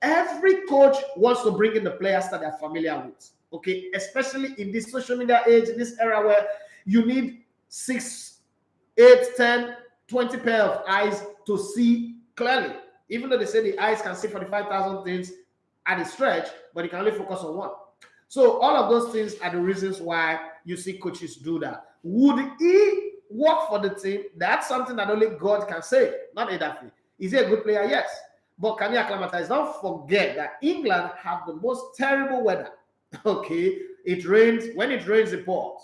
every coach wants to bring in the players that they're familiar with. Okay, especially in this social media age, in this era where you need 6, 8, 10, 20 pair of eyes to see clearly. Even though they say the eyes can see 45,000 things at a stretch, but you can only focus on one. So all of those things are the reasons why you see coaches do that. Would he work for the team? That's something that only God can say, not Edafi. Is he a good player? Yes. But can he acclimatize? Don't forget that England have the most terrible weather. Okay, it rains. When it rains, it pours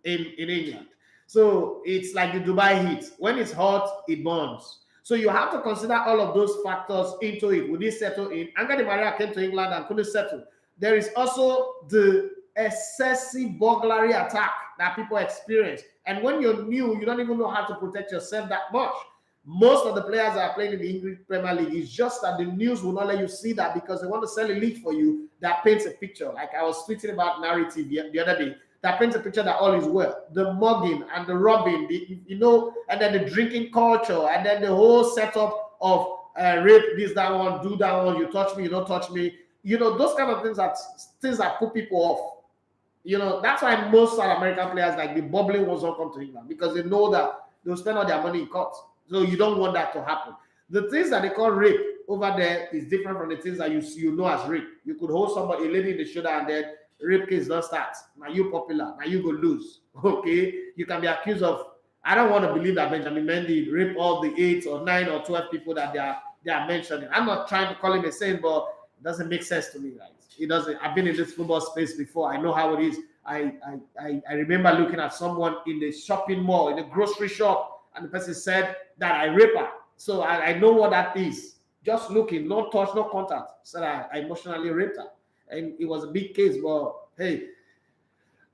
in England. So it's like the Dubai heat. When it's hot, it burns. So you have to consider all of those factors into it. Would he settle in? Angel Di Maria came to England and couldn't settle. There is also the excessive burglary attack that people experience. And when you're new, you don't even know how to protect yourself that much. Most of the players that are playing in the English Premier League, is just that the news will not let you see that because they want to sell a league for you that paints a picture. Like I was tweeting about narrative the other day, that paints a picture that all is well. The mugging and the robbing, and then the drinking culture, and then the whole setup of rape this, that one, do that one, you touch me, you don't touch me. Those kind of things that put people off. That's why most South American players, like the bubbling ones, don't come to England because they know that they'll spend all their money in court. So you don't want that to happen. The things that they call rape over there is different from the things that you know as rape. You could hold somebody, a lady in the shoulder, and then rape case don't start. Now you popular, now you go lose. Okay, you can be accused of. I don't want to believe that Benjamin Mendy raped all the 8 or 9 or 12 people that they are mentioning. I'm not trying to call him a saint, but it doesn't make sense to me, right? It doesn't. I've been in this football space before. I know how it is. I remember looking at someone in the shopping mall, in the grocery shop, and the person said that I rape her. So I know what that is. Just looking, no touch, no contact. Said I emotionally raped her. And it was a big case, but hey,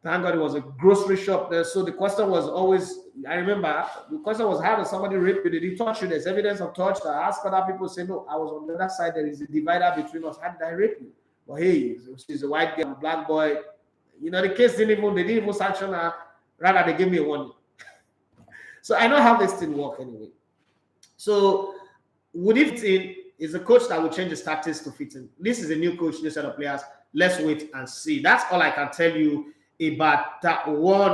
thank God it was a grocery shop there. So the question was always, I remember, the question was, how did somebody rape you? Did he touch you? There's evidence of touch. I asked other people, say, no, I was on the other side. There is a divider between us. How did I rape you? But hey, she's a white girl, a black boy. The case they didn't even sanction her. Rather, they gave me a warning. So I know how this thing work anyway. So would it fit in? Is a coach that will change his tactics to fit in. This is a new coach, new set of players. Let's wait and see. That's all I can tell you about that one,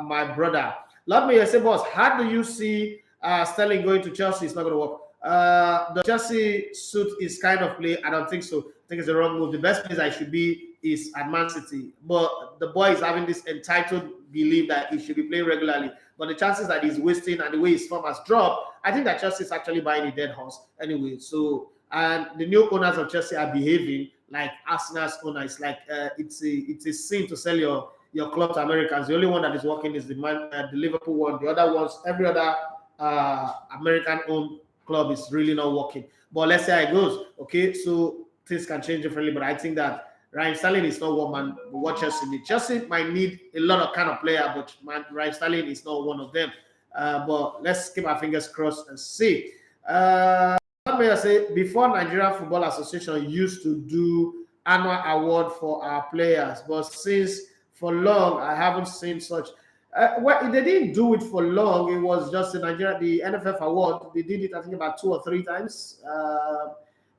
my brother. Lord may I say, boss, how do you see Sterling going to Chelsea? It's not going to work. The Chelsea suit is kind of play. I don't think so. I think it's the wrong move. The best place I should be is at Man City. But the boy is having this entitled belief that he should be playing regularly. But the chances that he's wasting and the way his form has dropped, I think that Chelsea is actually buying a dead horse anyway. So, and the new owners of Chelsea are behaving like Arsenal's owner. It's like it's a sin to sell your club to Americans. The only one that is working is the Liverpool one. The other ones, every other American-owned club is really not working. But let's see how it goes. Okay, so things can change differently. But I think that Raheem Sterling is not what Chelsea need. Chelsea might need a lot of kind of player, but Raheem Sterling is not one of them. But let's keep our fingers crossed and see. What may I say? Before, Nigerian Football Association used to do annual award for our players, but since for long I haven't seen such. Well, they didn't do it for long. It was just the NFF award. They did it, I think, about 2 or 3 times.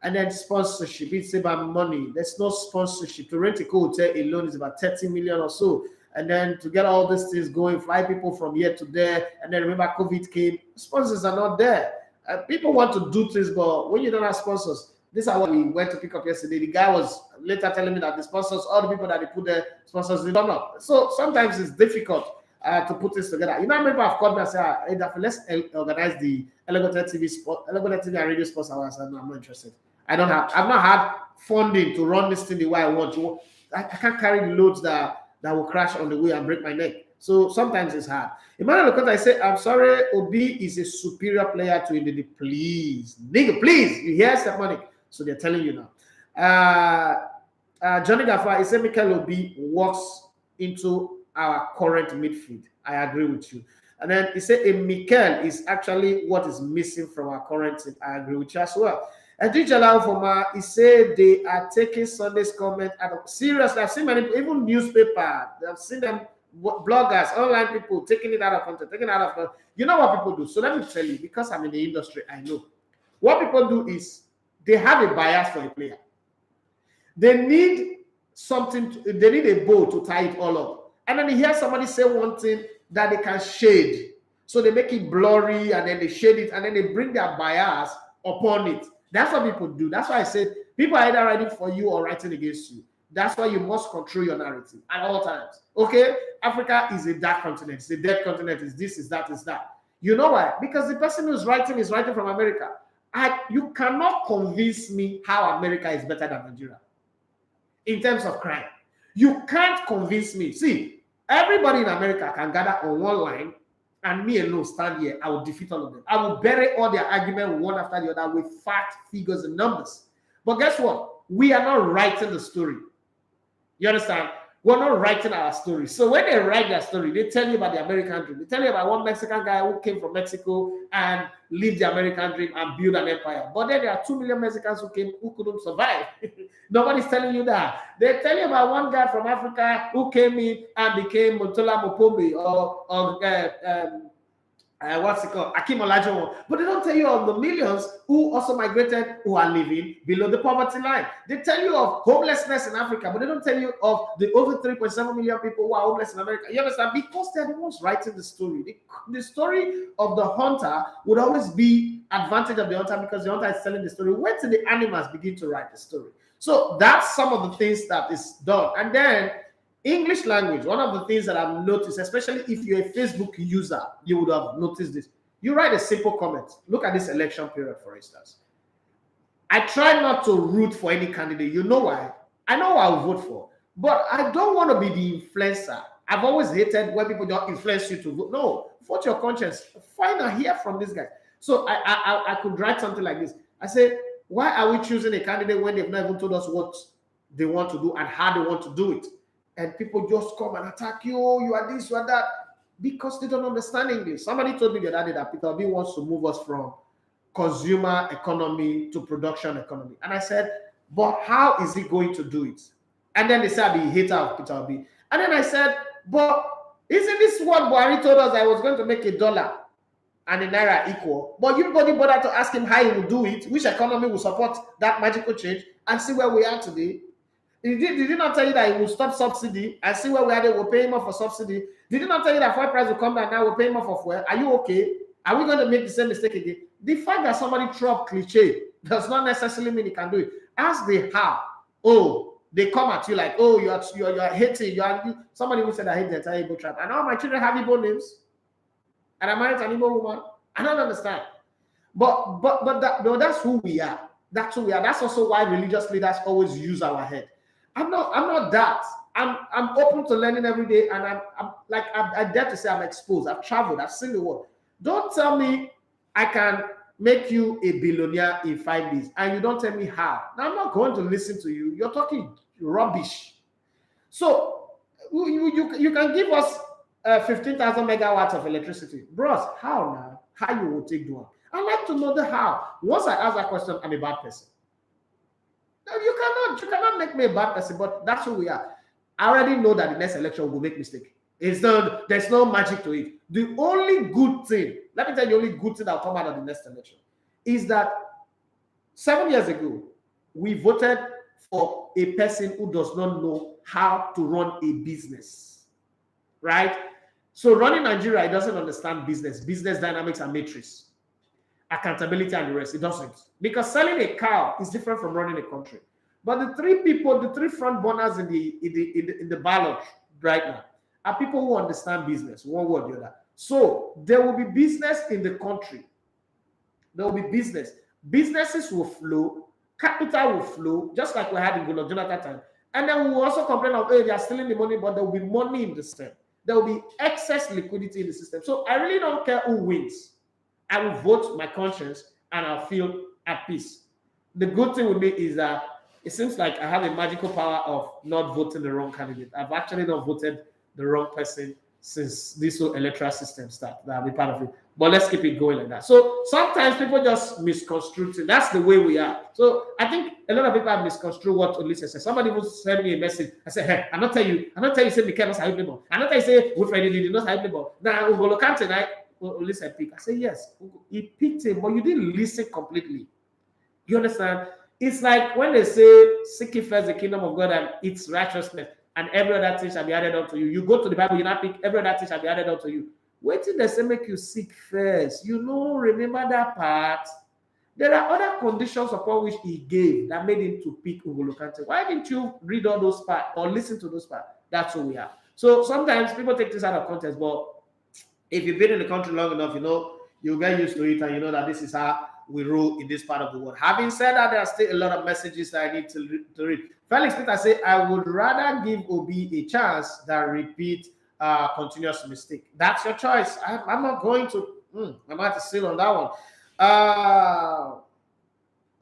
And then sponsorship, it's about money. There's no sponsorship. To rent a hotel alone is about 30 million or so. And then to get all these things going, fly people from here to there. And then remember, COVID came. Sponsors are not there. People want to do things, but when you don't have sponsors, this is what we went to pick up yesterday. The guy was later telling me that the sponsors, all the people that they put there, sponsors, they don't know. So sometimes it's difficult to put this together. People have called me and said, hey, let's organize the Elegoted TV and radio sports hours. And I'm not interested. I've not had funding to run this thing the way I want to. I can't carry the loads that will crash on the way and break my neck. So sometimes it's hard. Emmanuel, because I say, I'm sorry, Obi is a superior player to Indy. Please, nigga, please. You hear Stephanic. So they're telling you now. Johnny Gaffa, he said Mikel Obi walks into our current midfield. I agree with you. And then he said a Mikel is actually what is missing from our current team. I agree with you as well. Adijala Ofoma, he said they are taking Sunday's comment. Seriously, I've seen many people, even newspaper, I've seen them, bloggers, online people taking it out of context, taking it out of context. You know what people do? So let me tell you, because I'm in the industry, I know. What people do is they have a bias for a player. They need something, they need a bow to tie it all up. And then they hear somebody say one thing that they can shade. So they make it blurry and then they shade it and then they bring their bias upon it. That's what people do. That's why I said people are either writing for you or writing against you. That's why you must control your narrative at all times. Okay? Africa is a dark continent. It's a dead continent. It's this, is that, is that. You know why? Because the person who's writing is writing from America. You cannot convince me how America is better than Nigeria in terms of crime. You can't convince me. See, everybody in America can gather on one line and me alone stand here. I will defeat all of them. I will bury all their argument one after the other with fact, figures, and numbers. But guess what? We are not writing the story. You understand? We're not writing our story. So when they write their story, they tell you about the American dream. They tell you about one Mexican guy who came from Mexico and lived the American dream and built an empire. But then there are 2 million Mexicans who came who couldn't survive. Nobody's telling you that. They tell you about one guy from Africa who came in and became Motola Mopombe or what's it called? Akim Olajuwon. But they don't tell you of the millions who also migrated, who are living below the poverty line. They tell you of homelessness in Africa, but they don't tell you of the over 3.7 million people who are homeless in America. You understand? Because they're the ones writing the story. The story of the hunter would always be advantage of the hunter because the hunter is telling the story. Wait till the animals begin to write the story. So that's some of the things that is done. And then English language, one of the things that I've noticed, especially if you're a Facebook user, you would have noticed this. You write a simple comment. Look at this election period, for instance. I try not to root for any candidate. You know why? I know who I'll vote for, but I don't want to be the influencer. I've always hated when people don't influence you to vote. No, vote your conscience. Find and hear from this guy. So I could write something like this. I say, why are we choosing a candidate when they've not even told us what they want to do and how they want to do it? And people just come and attack you. Oh, you are this, you are that. Because they don't understand English. Somebody told me the other day that Peter Obi wants to move us from consumer economy to production economy. And I said, but how is he going to do it? And then they said, I'll be a hater of Peter Obi. And then I said, but isn't this what Buhari told us I was going to make $1 and a naira equal? But you nobody bothered to ask him how he will do it, which economy will support that magical change, and see where we are today. Did he not tell you that he will stop subsidy and see where we are? They will pay more for subsidy. Did he not tell you that fuel price will come down now? We'll pay more for fuel. Are you okay? Are we going to make the same mistake again? The fact that somebody threw up cliche does not necessarily mean he can do it. Ask the how. Oh, they come at you like, oh, you're hating. Somebody who said I hate the entire Igbo tribe. And all my children have Igbo names, and I'm married to an Igbo woman. I don't understand. But that's who we are. That's who we are. That's also why religious leaders always use our head. I'm not that. I'm open to learning every day, and I dare to say I'm exposed. I've traveled. I've seen the world. Don't tell me I can make you a billionaire in 5 days, and you don't tell me how. Now I'm not going to listen to you. You're talking rubbish. So you can give us 15,000 megawatts of electricity, bros. How now? How you will take the one? I like to know the how. Once I ask that question, I'm a bad person. No, you cannot make me a bad person, but that's who we are. I already know that the next election will make mistake. There's no magic to it. The only good thing, let me tell you, the only good thing that will come out of the next election is that 7 years ago, we voted for a person who does not know how to run a business, right? So running Nigeria, it doesn't understand business dynamics and matrix, accountability and the rest. It doesn't. Because selling a cow is different from running a country. But the three front burners in the ballot right now are people who understand business, one way or the other. So there will be business in the country. There will be business. Businesses will flow, capital will flow, just like we had in Goodluck Jonathan time. And then we will also complain of, hey, they are stealing the money, but there will be money in the system. There will be excess liquidity in the system. So I really don't care who wins. I will vote my conscience and I'll feel at peace. The good thing with me is that it seems like I have a magical power of not voting the wrong candidate. I've actually not voted the wrong person since this whole electoral system started. That'll be part of it. But let's keep it going like that. So sometimes people just misconstrue it. That's the way we are. So I think a lot of people have misconstrued what Olise said. Somebody will send me a message. I say, hey, I'm not telling you, say Mikel knows how to play ball. I'm not telling you, say Wilfred did not how to play ball. Now Ugolo Kante tonight, Olise pick. I say, yes, he picked him, but you didn't listen completely. You understand? It's like when they say, seek ye first the kingdom of God and its righteousness, and every other thing shall be added unto you. You go to the Bible, you not pick, every other thing shall be added unto you. Wait till they say make you seek first. You know, remember that part. There are other conditions upon which he gave that made him to pick Ugolo Kante. Why didn't you read all those parts or listen to those parts? That's who we are. So sometimes people take this out of context, but if you've been in the country long enough, you know, you get used to it and you know that this is how we rule in this part of the world. Having said that, there are still a lot of messages that I need to read. Felix Peter say, I would rather give Obi a chance than repeat continuous mistake. That's your choice. I'm not going to. I'm going to sit on that one.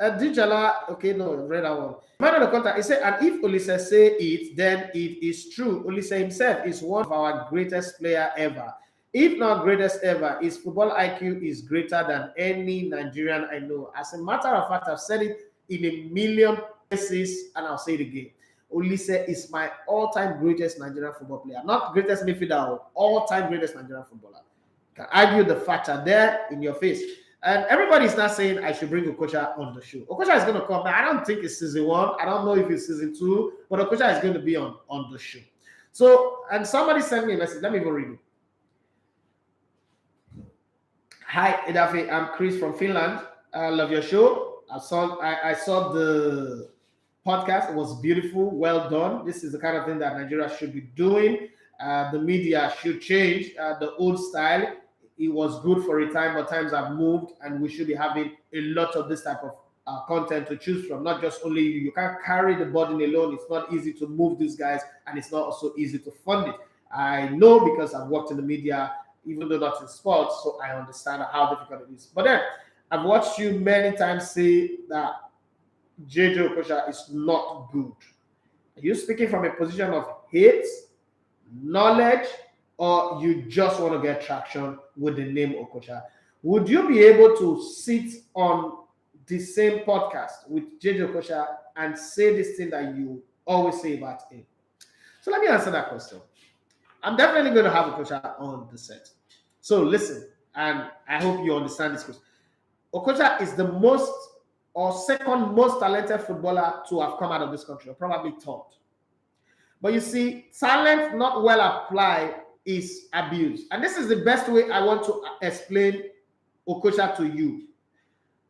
Dijala, okay, no, I read that one. Man of the contact, he said, and if Olise say it, then it is true. Olise himself is one of our greatest player ever. If not greatest ever, his football IQ is greater than any Nigerian I know. As a matter of fact, I've said it in a million places, and I'll say it again. Olise is my all-time greatest Nigerian football player. Not greatest midfielder, all-time greatest Nigerian footballer. You can argue the facts are there in your face. And everybody is not saying I should bring Okocha on the show. Okocha is going to come. Now, I don't think it's season 1. I don't know if it's season 2, but Okocha is going to be on the show. So, and somebody sent me a message. Let me go read it. Hi, Edafe. I'm Chris from Finland. I love your show. I saw the podcast. It was beautiful. Well done. This is the kind of thing that Nigeria should be doing. The media should change the old style. It was good for a time, but times have moved, and we should be having a lot of this type of content to choose from. Not just only you. You can't carry the burden alone. It's not easy to move these guys, and it's not also easy to fund it. I know because I've worked in the media, even though not in sports, so I understand how difficult it is. But then, I've watched you many times say that JJ Okocha is not good. Are you speaking from a position of hate, knowledge, or you just want to get traction with the name Okocha? Would you be able to sit on the same podcast with JJ Okocha and say this thing that you always say about him? So let me answer that question. I'm definitely going to have Okocha on the set. So listen, and I hope you understand this question. Okocha is the most or second most talented footballer to have come out of this country, or probably third. But you see, talent not well applied is abuse. And this is the best way I want to explain Okocha to you.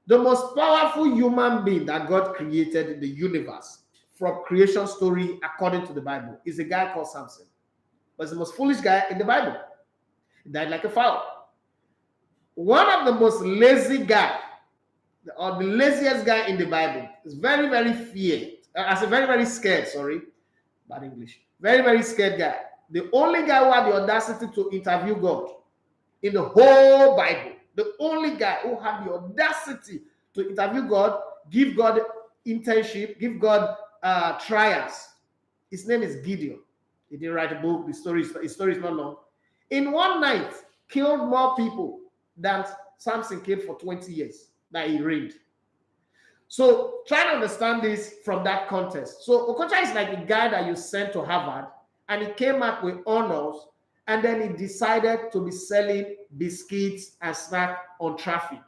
The most powerful human being that God created in the universe from creation story according to the Bible is a guy called Samson. But he's the most foolish guy in the Bible. He died like a fowl. One of the most lazy guy, or the laziest guy in the Bible, is very, very feared. Very, very scared, sorry. Bad English. Very, very scared guy. The only guy who had the audacity to interview God in the whole Bible. The only guy who had the audacity to interview God, give God internship, give God trials. His name is Gideon. He didn't write a book. His story is not long. In one night, killed more people than Samson killed for 20 years that he reigned. So try to understand this from that context. So Okocha is like a guy that you sent to Harvard, and he came out with honors, and then he decided to be selling biscuits and snacks on traffic.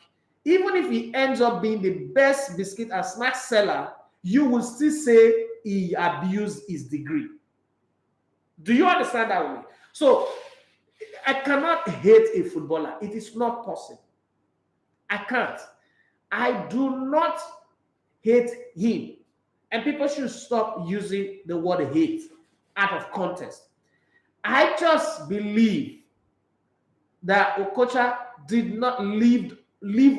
Even if he ends up being the best biscuit and snack seller, you will still say he abused his degree. Do you understand that way? So I cannot hate a footballer. It is not possible. I can't. I do not hate him. And people should stop using the word hate out of context. I just believe that Okocha did not live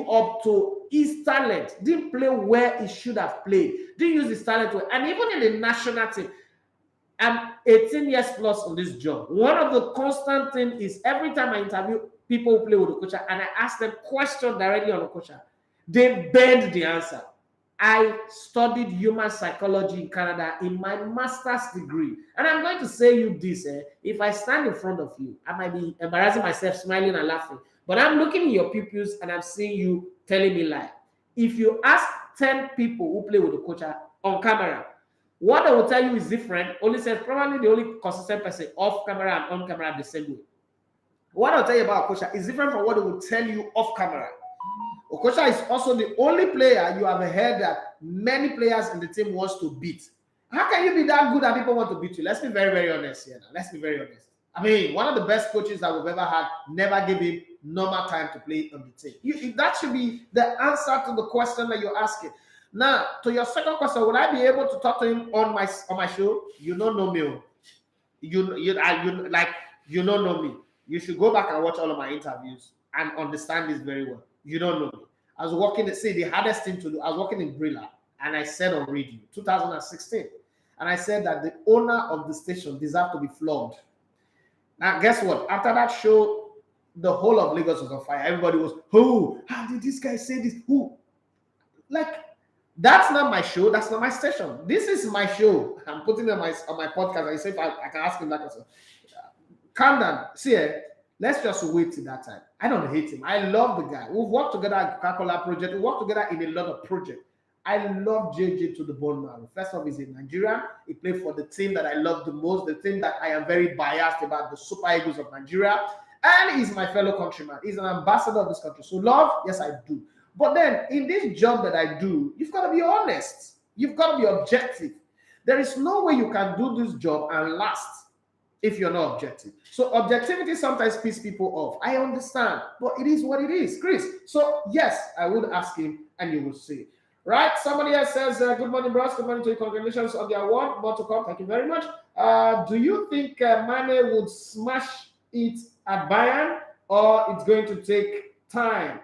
up to his talent, didn't play where he should have played, didn't use his talent well. And even in the national team, I'm 18 years plus on this job. One of the constant things is every time I interview people who play with Okocha and I ask them questions directly on Okocha, they bend the answer. I studied human psychology in Canada in my master's degree. And I'm going to say you this, if I stand in front of you, I might be embarrassing myself, smiling and laughing. But I'm looking in your pupils and I'm seeing you telling me lie. If you ask 10 people who play with the coach on camera, what they will tell you is different. Only says probably the only consistent person off camera and on camera the same way. What I'll tell you about Okocha is different from what they will tell you off camera. Okocha is also the only player you have heard that many players in the team wants to beat. How can you be that good that people want to beat you? Let's be very, very honest here now. Let's be very honest. I mean, one of the best coaches that we've ever had never gave him normal time to play on the team. That should be the answer to the question that you're asking. Now, to your second question, would I be able to talk to him on my show? You don't know me. You don't know me. You should go back and watch all of my interviews and understand this very well. You don't know me. I was working, the hardest thing to do, I was working in Brilla, and I said on radio, 2016, and I said that the owner of the station deserved to be flogged. Now, guess what? After that show, the whole of Lagos was on fire. Everybody was, who? How did this guy say this? Who? Like, that's not my show. That's not my station. This is my show. I'm putting it on my podcast. I say if I can ask him that question. Calm down. See, let's just wait till that time. I don't hate him. I love the guy. We've worked together at Coca-Cola project. We worked together in a lot of projects. I love JJ to the bone marrow. First off, he's a Nigerian. He played for the team that I love the most, the team that I am very biased about, the Super Eagles of Nigeria. And he's my fellow countryman. He's an ambassador of this country. So love, yes, I do. But then in this job that I do, you've got to be honest. You've got to be objective. There is no way you can do this job and last if you're not objective. So objectivity sometimes pisses people off. I understand, but it is what it is, Chris. So yes, I would ask him and you will see. Right? Somebody else says, good morning, bros. Good morning to you. Congratulations on the award. More to come. Thank you very much. Do you think Mane would smash it at Bayern or it's going to take time?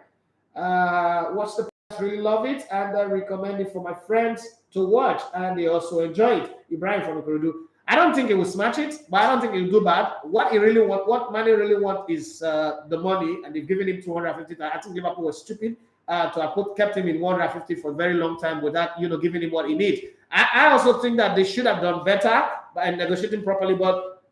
Watch the players, really love it, and I recommend it for my friends to watch, and they also enjoy it. Ibrahim from Ikorodu. I don't think it will smash it, but I don't think it will do bad. What Mane really want is the money, and they've given him 250. I think Liverpool was stupid to have kept him in 150 for a very long time without giving him what he needs. I also think that they should have done better by negotiating properly, but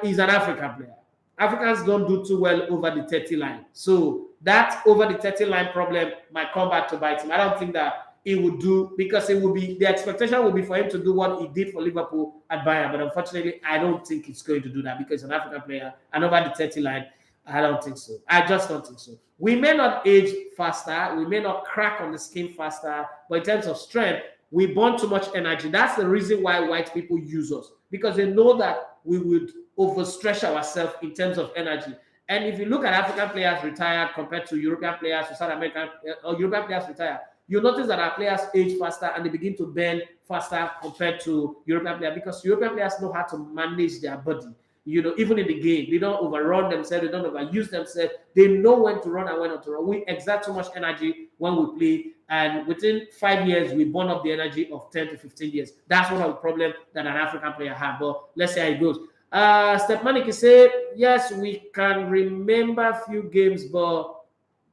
he's an African player. Africans don't do too well over the 30 line. So that over the 30 line problem might come back to bite him. I don't think that he would do, because it would be, the expectation would be for him to do what he did for Liverpool at Bayern. But unfortunately, I don't think he's going to do that because he's an African player. And over the 30 line, I don't think so. I just don't think so. We may not age faster. We may not crack on the skin faster. But in terms of strength, we burn too much energy. That's the reason why white people use us, because they know that we would overstretch ourselves in terms of energy. And if you look at African players retired compared to European players or South American or European players retired, you'll notice that our players age faster and they begin to burn faster compared to European players, because European players know how to manage their body. Even in the game, they don't overrun themselves, they don't overuse themselves. They know when to run and when not to run. We exert so much energy when we play, and within 5 years, we burn up the energy of 10 to 15 years. That's one of the problems that an African player has. But let's see how it goes. Stepmanik said, yes, we can remember a few games, but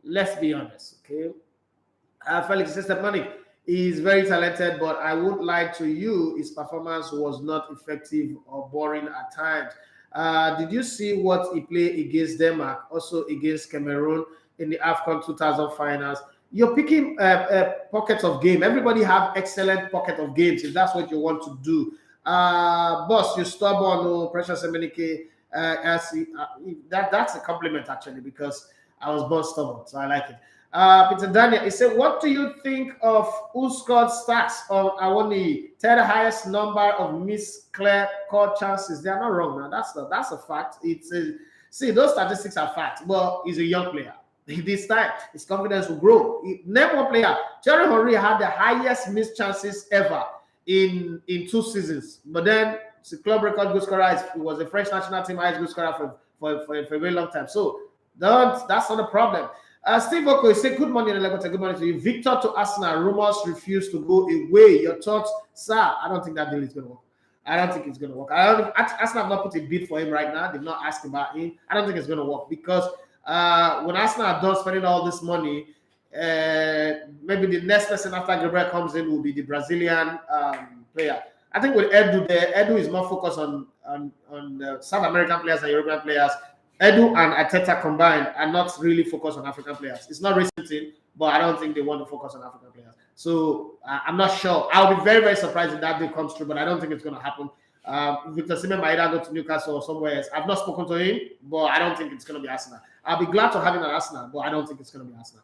let's be honest, okay? Felix says, Stepmanik is very talented, but I would lie to you, his performance was not effective or boring at times. Did you see what he played against Denmark, also against Cameroon in the AFCON 2000 finals? You're picking pockets of game. Everybody have excellent pocket of games if that's what you want to do. Boss, you're stubborn, Precious Emenike. That's a compliment actually, because I was born stubborn, so I like it. Peter Daniel, he said, what do you think of who scored stats on Awoni? Third highest number of missed clear call chances. They are not wrong, man. That's a fact. See, those statistics are fact. Well, he's a young player. This time, his confidence will grow. Name one player. Thierry Henry had the highest missed chances ever in 2 seasons. But then it's a club record goal scorer. He was a French national team highest goal scorer for a very long time. So that's not a problem. Steve Oko, said, good morning, good morning to you. Victor to Arsenal, Rumours refuse to go away. Your thoughts, sir? I don't think that deal is going to work. I don't think it's going to work. Arsenal have not put a bid for him right now. They've not asked about him. I don't think it's going to work, because when Arsenal are done spending all this money, Maybe the next person after Gabriel comes in will be the Brazilian player. I think with Edu there, Edu is more focused on South American players and European players. Edu and Ateta combined are not really focused on African players. It's not recent thing, but I don't think they want to focus on African players. So I'm not sure. I'll be very, very surprised if that day comes true, but I don't think it's going to happen. Victor Osimhen might either go to Newcastle or somewhere else. I've not spoken to him, but I don't think it's going to be Arsenal. I'll be glad to have him at Arsenal, but I don't think it's going to be Arsenal.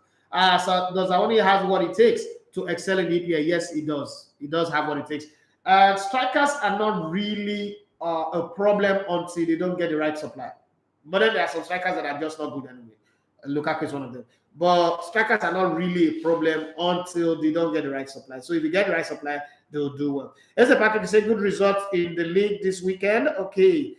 So does Awoni have what it takes to excel in EPL? Yes, he does. He does have what it takes. Strikers are not really a problem until they don't get the right supply. But then there are some strikers that are just not good anyway. Lukaku is one of them. But strikers are not really a problem until they don't get the right supply. So if you get the right supply, they'll do well. As a Patrick say, good results in the league this weekend. Okay.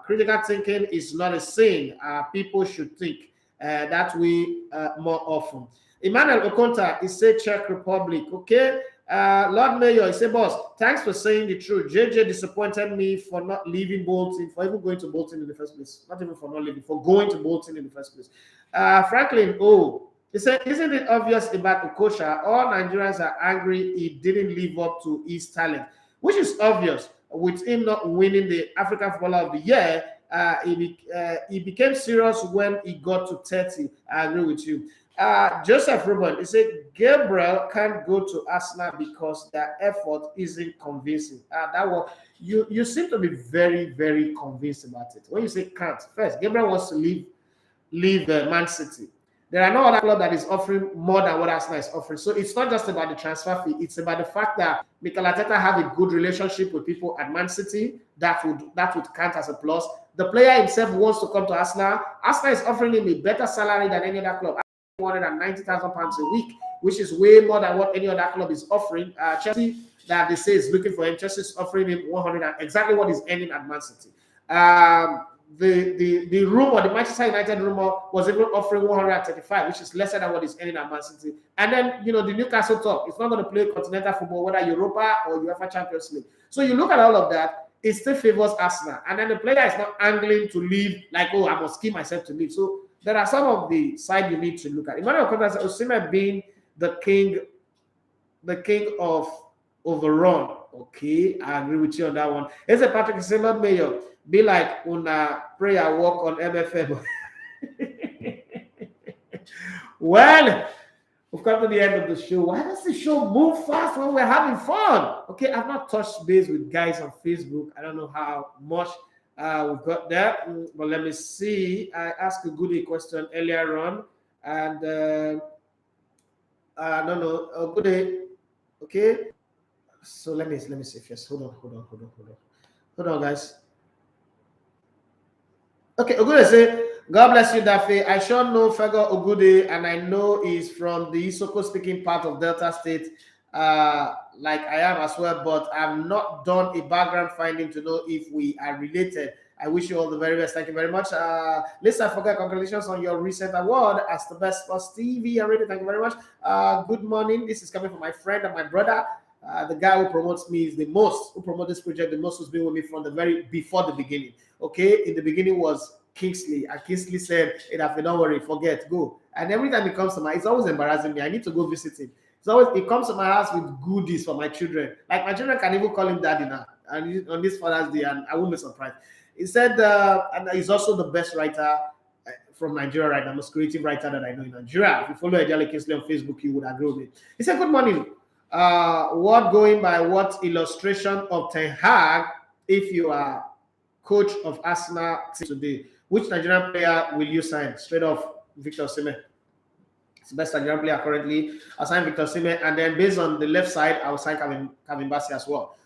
Critical thinking is not a sin. People should think that way more often. Emmanuel Okonta is say Czech Republic. Okay. Lord Mayor, he said, boss, thanks for saying the truth. JJ disappointed me for not leaving Bolton, for even going to Bolton in the first place. Not even for not leaving, for going to Bolton in the first place. Franklin, he said, isn't it obvious about Okosha? All Nigerians are angry he didn't live up to his talent, which is obvious. With him not winning the African Footballer of the Year, he became serious when he got to 30. I agree with you. Joseph Ruben, he said Gabriel can't go to Arsenal because their effort isn't convincing. You seem to be very, very convinced about it. When you say can't, first, Gabriel wants to leave Man City. There are no other club that is offering more than what Arsenal is offering. So it's not just about the transfer fee. It's about the fact that Mikel Arteta have a good relationship with people at Man City. That would count as a plus. The player himself wants to come to Arsenal. Arsenal is offering him a better salary than any other club. £190,000 a week, which is way more than what any other club is offering. Chelsea, that they say is looking for him, Chelsea is offering him 100, exactly what he's earning at Man City. The rumor, the Manchester United rumor, was even offering 135, which is lesser than what he's earning at Man City. And then, the Newcastle talk, it's not going to play continental football, whether Europa or UEFA Champions League. So you look at all of that, it still favors Arsenal. And then the player is not angling to leave, like, oh, I must keep myself to leave. So there are some of the side you need to look at. Emmanuel Okonta says Osimhen being the king of overrun. Okay, I agree with you on that one. Here's a Patrick say, Lord Mayor, be like una prayer walk on MFM. Well, we've come to the end of the show. Why does the show move fast when we're having fun? Okay, I've not touched base with guys on Facebook. I don't know how much we've got there, but let me see. I asked a goodie question earlier on, and I don't know, a goodie. Okay, so let me see first. Hold on, guys. Okay, Ogude say, God bless you, Dafe. I sure know Fego Ogude, and I know he's from the Isoko speaking part of Delta State, like I am as well, but I've not done a background finding to know if we are related. I wish you all the very best. Thank you very much. Lisa, forget, congratulations on your recent award as the best sports TV. Already, thank you very much. Good morning. This is coming from my friend and my brother. The guy who promotes me is the most, who promotes this project the most, who's been with me from before the beginning. Okay, in the beginning was Kingsley, and Kingsley said, "Hey, don't worry, forget, go." And every time he comes to it's always embarrassing me. I need to go visit him. He comes to my house with goodies for my children. Like my children can even call him daddy now. And on this Father's Day, and I won't be surprised. He said, and he's also the best writer from Nigeria right now, most creative writer that I know in Nigeria. If you follow Ejale Kingsley on Facebook, you would agree with me. He said, "Good morning. What going by what illustration of Ten Hag if you are coach of Arsenal today? Which Nigerian player will you sign?" Straight off, Victor Osimhen. It's the best Nigerian player currently. I'll sign Victor Osimhen, and then based on the left side, I'll sign Kevin Bassey as well,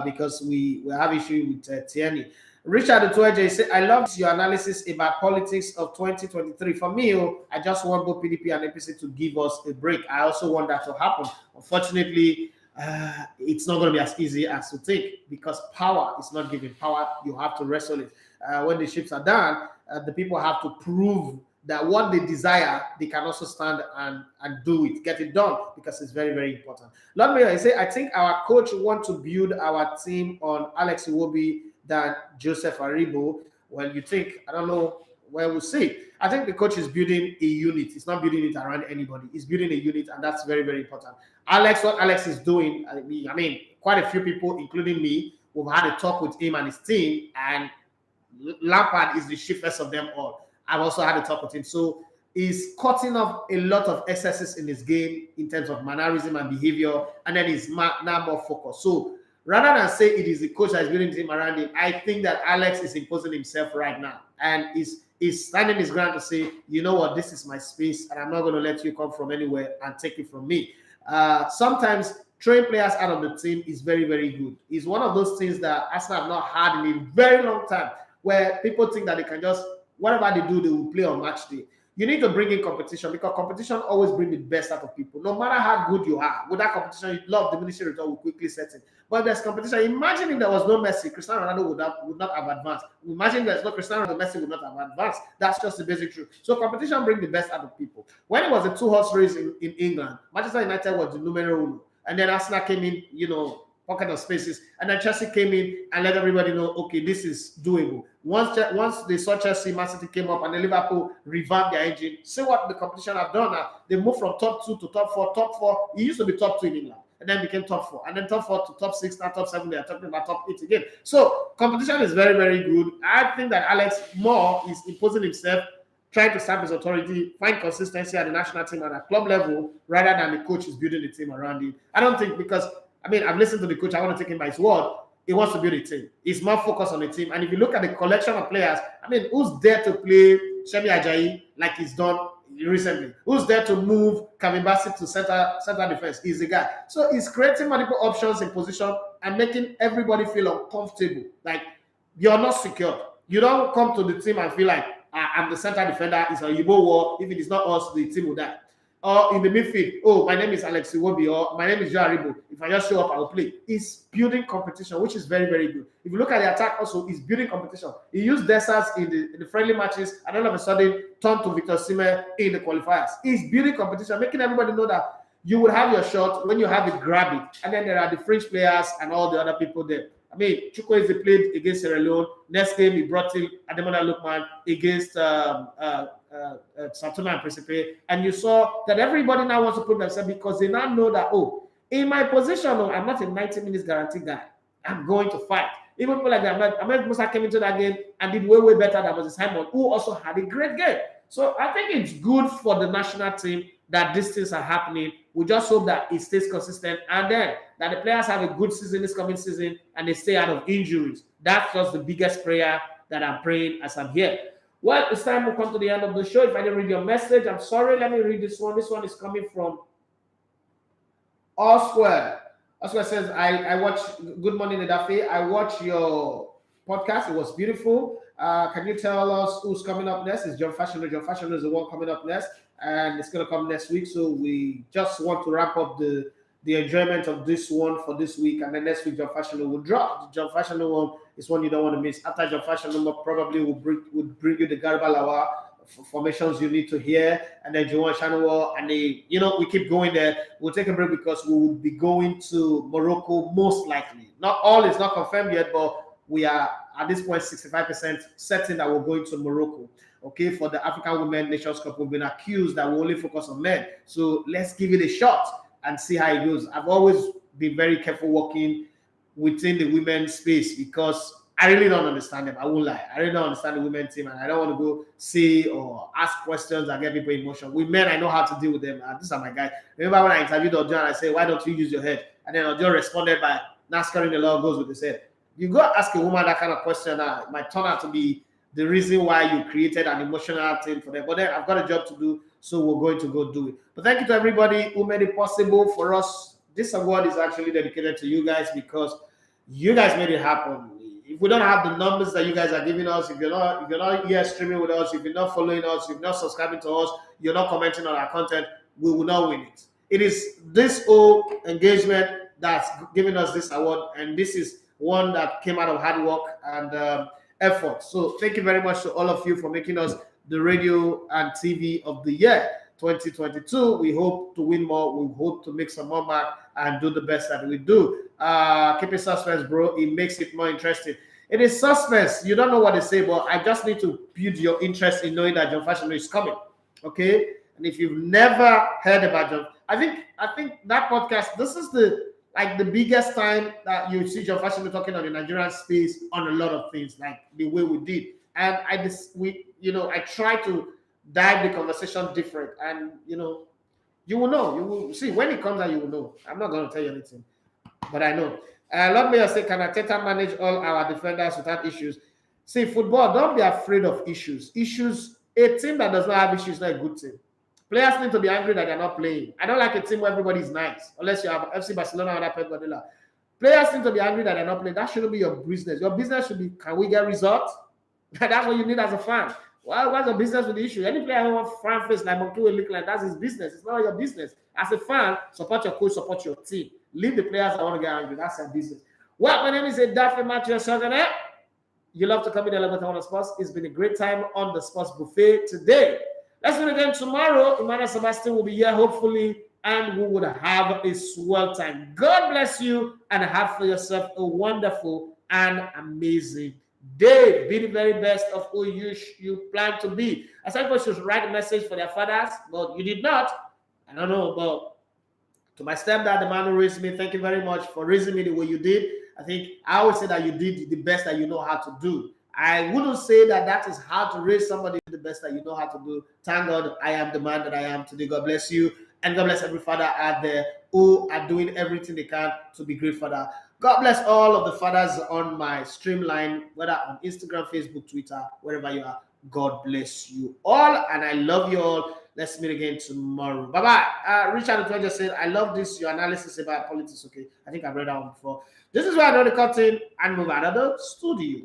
because we have issue with Tierney. Richard Otueje said, "I love your analysis about politics of 2023. For me, I just want both PDP and APC to give us a break. I also want that to happen. Unfortunately, it's not going to be as easy as you think, because power is not given. Power, you have to wrestle it. When the ships are done, the people have to prove that what they desire, they can also stand and do it, get it done, because it's very, very important." Lord Mayor, I say, "I think our coach want to build our team on Alex Iwobi than Joseph Aribo." Well, you think, I don't know well, we'll see. I think the coach is building a unit. He's not building it around anybody. He's building a unit, and that's very, very important. What Alex is doing, I mean, quite a few people, including me, we've had a talk with him and his team, and Lampard is the chiefest of them all. I've also had a talk with him. So he's cutting off a lot of excesses in his game in terms of mannerism and behavior, and then he's now more focused. So rather than say it is the coach that is building the team around him, I think that Alex is imposing himself right now, and is standing his ground to say, you know what, this is my space, and I'm not going to let you come from anywhere and take it from me. Sometimes throwing players out of the team is very, very good. It's one of those things that Arsenal have not had in a very long time, where people think that they can just, whatever they do, they will play on match day. You need to bring in competition, because competition always brings the best out of people. No matter how good you are, with that competition, love diminishing return will quickly set in. But there's competition. Imagine if there was no Messi, Cristiano Ronaldo would not have advanced. Imagine there's no Cristiano Ronaldo, Messi would not have advanced. That's just the basic truth. So competition brings the best out of people. When it was a two-horse race in England, Manchester United was the numero uno. And then Arsenal came in, pocket of spaces, and then Chelsea came in and let everybody know, okay, this is doable. Once they saw Chelsea, Man City came up, and then Liverpool revamped their engine. See what the competition have done now. They moved from top 2 to top 4. Top 4, it used to be top 2 in England, and then became top 4, and then top 4 to top 6, now top 7. They are talking about top 8 again. So competition is very, very good. I think that Alex Moore is imposing himself, trying to stamp his authority, find consistency at the national team and at club level, rather than the coach is building the team around him. I don't think, because I've listened to the coach. I want to take him by his word. He wants to build a team. He's more focused on the team. And if you look at the collection of players, who's there to play Shemi Ajayi like he's done recently? Who's there to move Kevin Bassett to center defense? He's the guy. So he's creating multiple options in position and making everybody feel uncomfortable. Like, you're not secure. You don't come to the team and feel like, I'm the center defender. It's a Yibo war. If it is not us, the team will die. Or in the midfield, oh, my name is Alex Iwobi, or my name is Joe Aribo. If I just show up, I will play. It's building competition, which is very, very good. If you look at the attack also, it's building competition. He used Dessers in the friendly matches, and all of a sudden turned to Victor Osimhen in the qualifiers. It's building competition, making everybody know that you will have your shot. When you have it, grab it. And then there are the fringe players and all the other people there. Chukwueze played against Sierra Leone. Next game, he brought in Ademola Lookman against Santana and Principe, and you saw that everybody now wants to put themselves, because they now know that, in my position, I'm not a 90 minutes guarantee guy. I'm going to fight. Even people like that, Ahmed Musa came into that game and did way, way better than Moses Simon, who also had a great game. So I think it's good for the national team that these things are happening. We just hope that it stays consistent, and then that the players have a good season this coming season and they stay out of injuries. That's just the biggest prayer that I'm praying as I'm here. Well, it's time to come to the end of the show. If I didn't read your message, I'm sorry. Let me read this one. This one is coming from Oswell. Oswell says, I watch Good Morning Edafe. I watch your podcast. It was beautiful. Can you tell us who's coming up next? It's John Fashioner. John Fashioner is the one coming up next, and it's going to come next week. So we just want to wrap up the enjoyment of this one for this week, and then next week John Fashioner will drop. The John Fashioner one is one you don't want to miss. After John Fashioner probably will bring you the Garbalawa formations you need to hear, and then Joan Chanua, and we keep going there. We'll take a break because we will be going to Morocco most likely. Not all is not confirmed yet, but we are at this point 65% certain that we're going to Morocco. Okay, for the African Women Nations Cup. We've been accused that we only focus on men, so let's give it a shot and see how it goes. I've always been very careful working within the women's space, because I really don't understand them. I won't lie. I really don't understand the women's team, and I don't want to go see or ask questions and get people emotional. With men, I know how to deal with them. These are my guys. Remember when I interviewed Ojo and I said, why don't you use your head? And then Ojo responded by NASCARing the law goes with his head. You go ask a woman that kind of question, it might turn out to be the reason why you created an emotional thing for them. But then I've got a job to do, so we're going to go do it. But thank you to everybody who made it possible for us. This award is actually dedicated to you guys, because you guys made it happen. If we don't have the numbers that you guys are giving us, if you're not here streaming with us, if you're not following us, if you're not subscribing to us, you're not commenting on our content, we will not win it. It is this whole engagement that's giving us this award, and this is one that came out of hard work and effort. So thank you very much to all of you for making us the radio and TV of the year 2022. We hope to win more. We hope to make some more mark and do the best that we do. Keep it suspense, bro. It makes it more interesting. It is suspense. You don't know what they say, but I just need to build your interest in knowing that John Fashanu is coming. Okay? And if you've never heard about John, I think that podcast, this is the biggest time that you see John Fashanu talking on the Nigerian space on a lot of things, like the way we did. And I try to dive the conversation different, and you will know. You will see when it comes out, you will know. I'm not going to tell you anything, but I know. Let me say, can Arteta manage all our defenders without issues? See, football, don't be afraid of issues. A team that does not have issues is not a good team. Players need to be angry that they're not playing. I don't like a team where everybody's nice, unless you have FC Barcelona or Pep Guardiola. Players need to be angry that they're not playing. That shouldn't be your business. Your business should be, can we get results? That's what you need as a fan. Well, what's your business with the issue? Any player who wants fan face like Monkey will look like, that's his business. It's not your business. As a fan, support your coach, support your team. Leave the players that want to get angry. That's their business. Well, my name is Daffy Matthew Shogana. You love to come in and love on the sports. It's been a great time on the sports buffet today. Let's do it again tomorrow. Emmanuel Sebastian will be here, hopefully, and we would have a swell time. God bless you and have for yourself a wonderful and amazing day. Be the very best of who you plan to be. I said people should write a message for their fathers, but you did not. I don't know, but to my stepdad, the man who raised me, thank you very much for raising me the way you did. I always say that you did the best that you know how to do. I wouldn't say that is how to raise somebody the best that you know how to do. Thank God I am the man that I am today. God bless you. And God bless every father out there who are doing everything they can to be great father. God bless all of the fathers on my streamline, whether on Instagram, Facebook, Twitter, wherever you are. God bless you all. And I love you all. Let's meet again tomorrow. Bye-bye. Richard just said, I love your analysis about politics. Okay, I think I've read that one before. This is where I know the curtain and move out of the studio.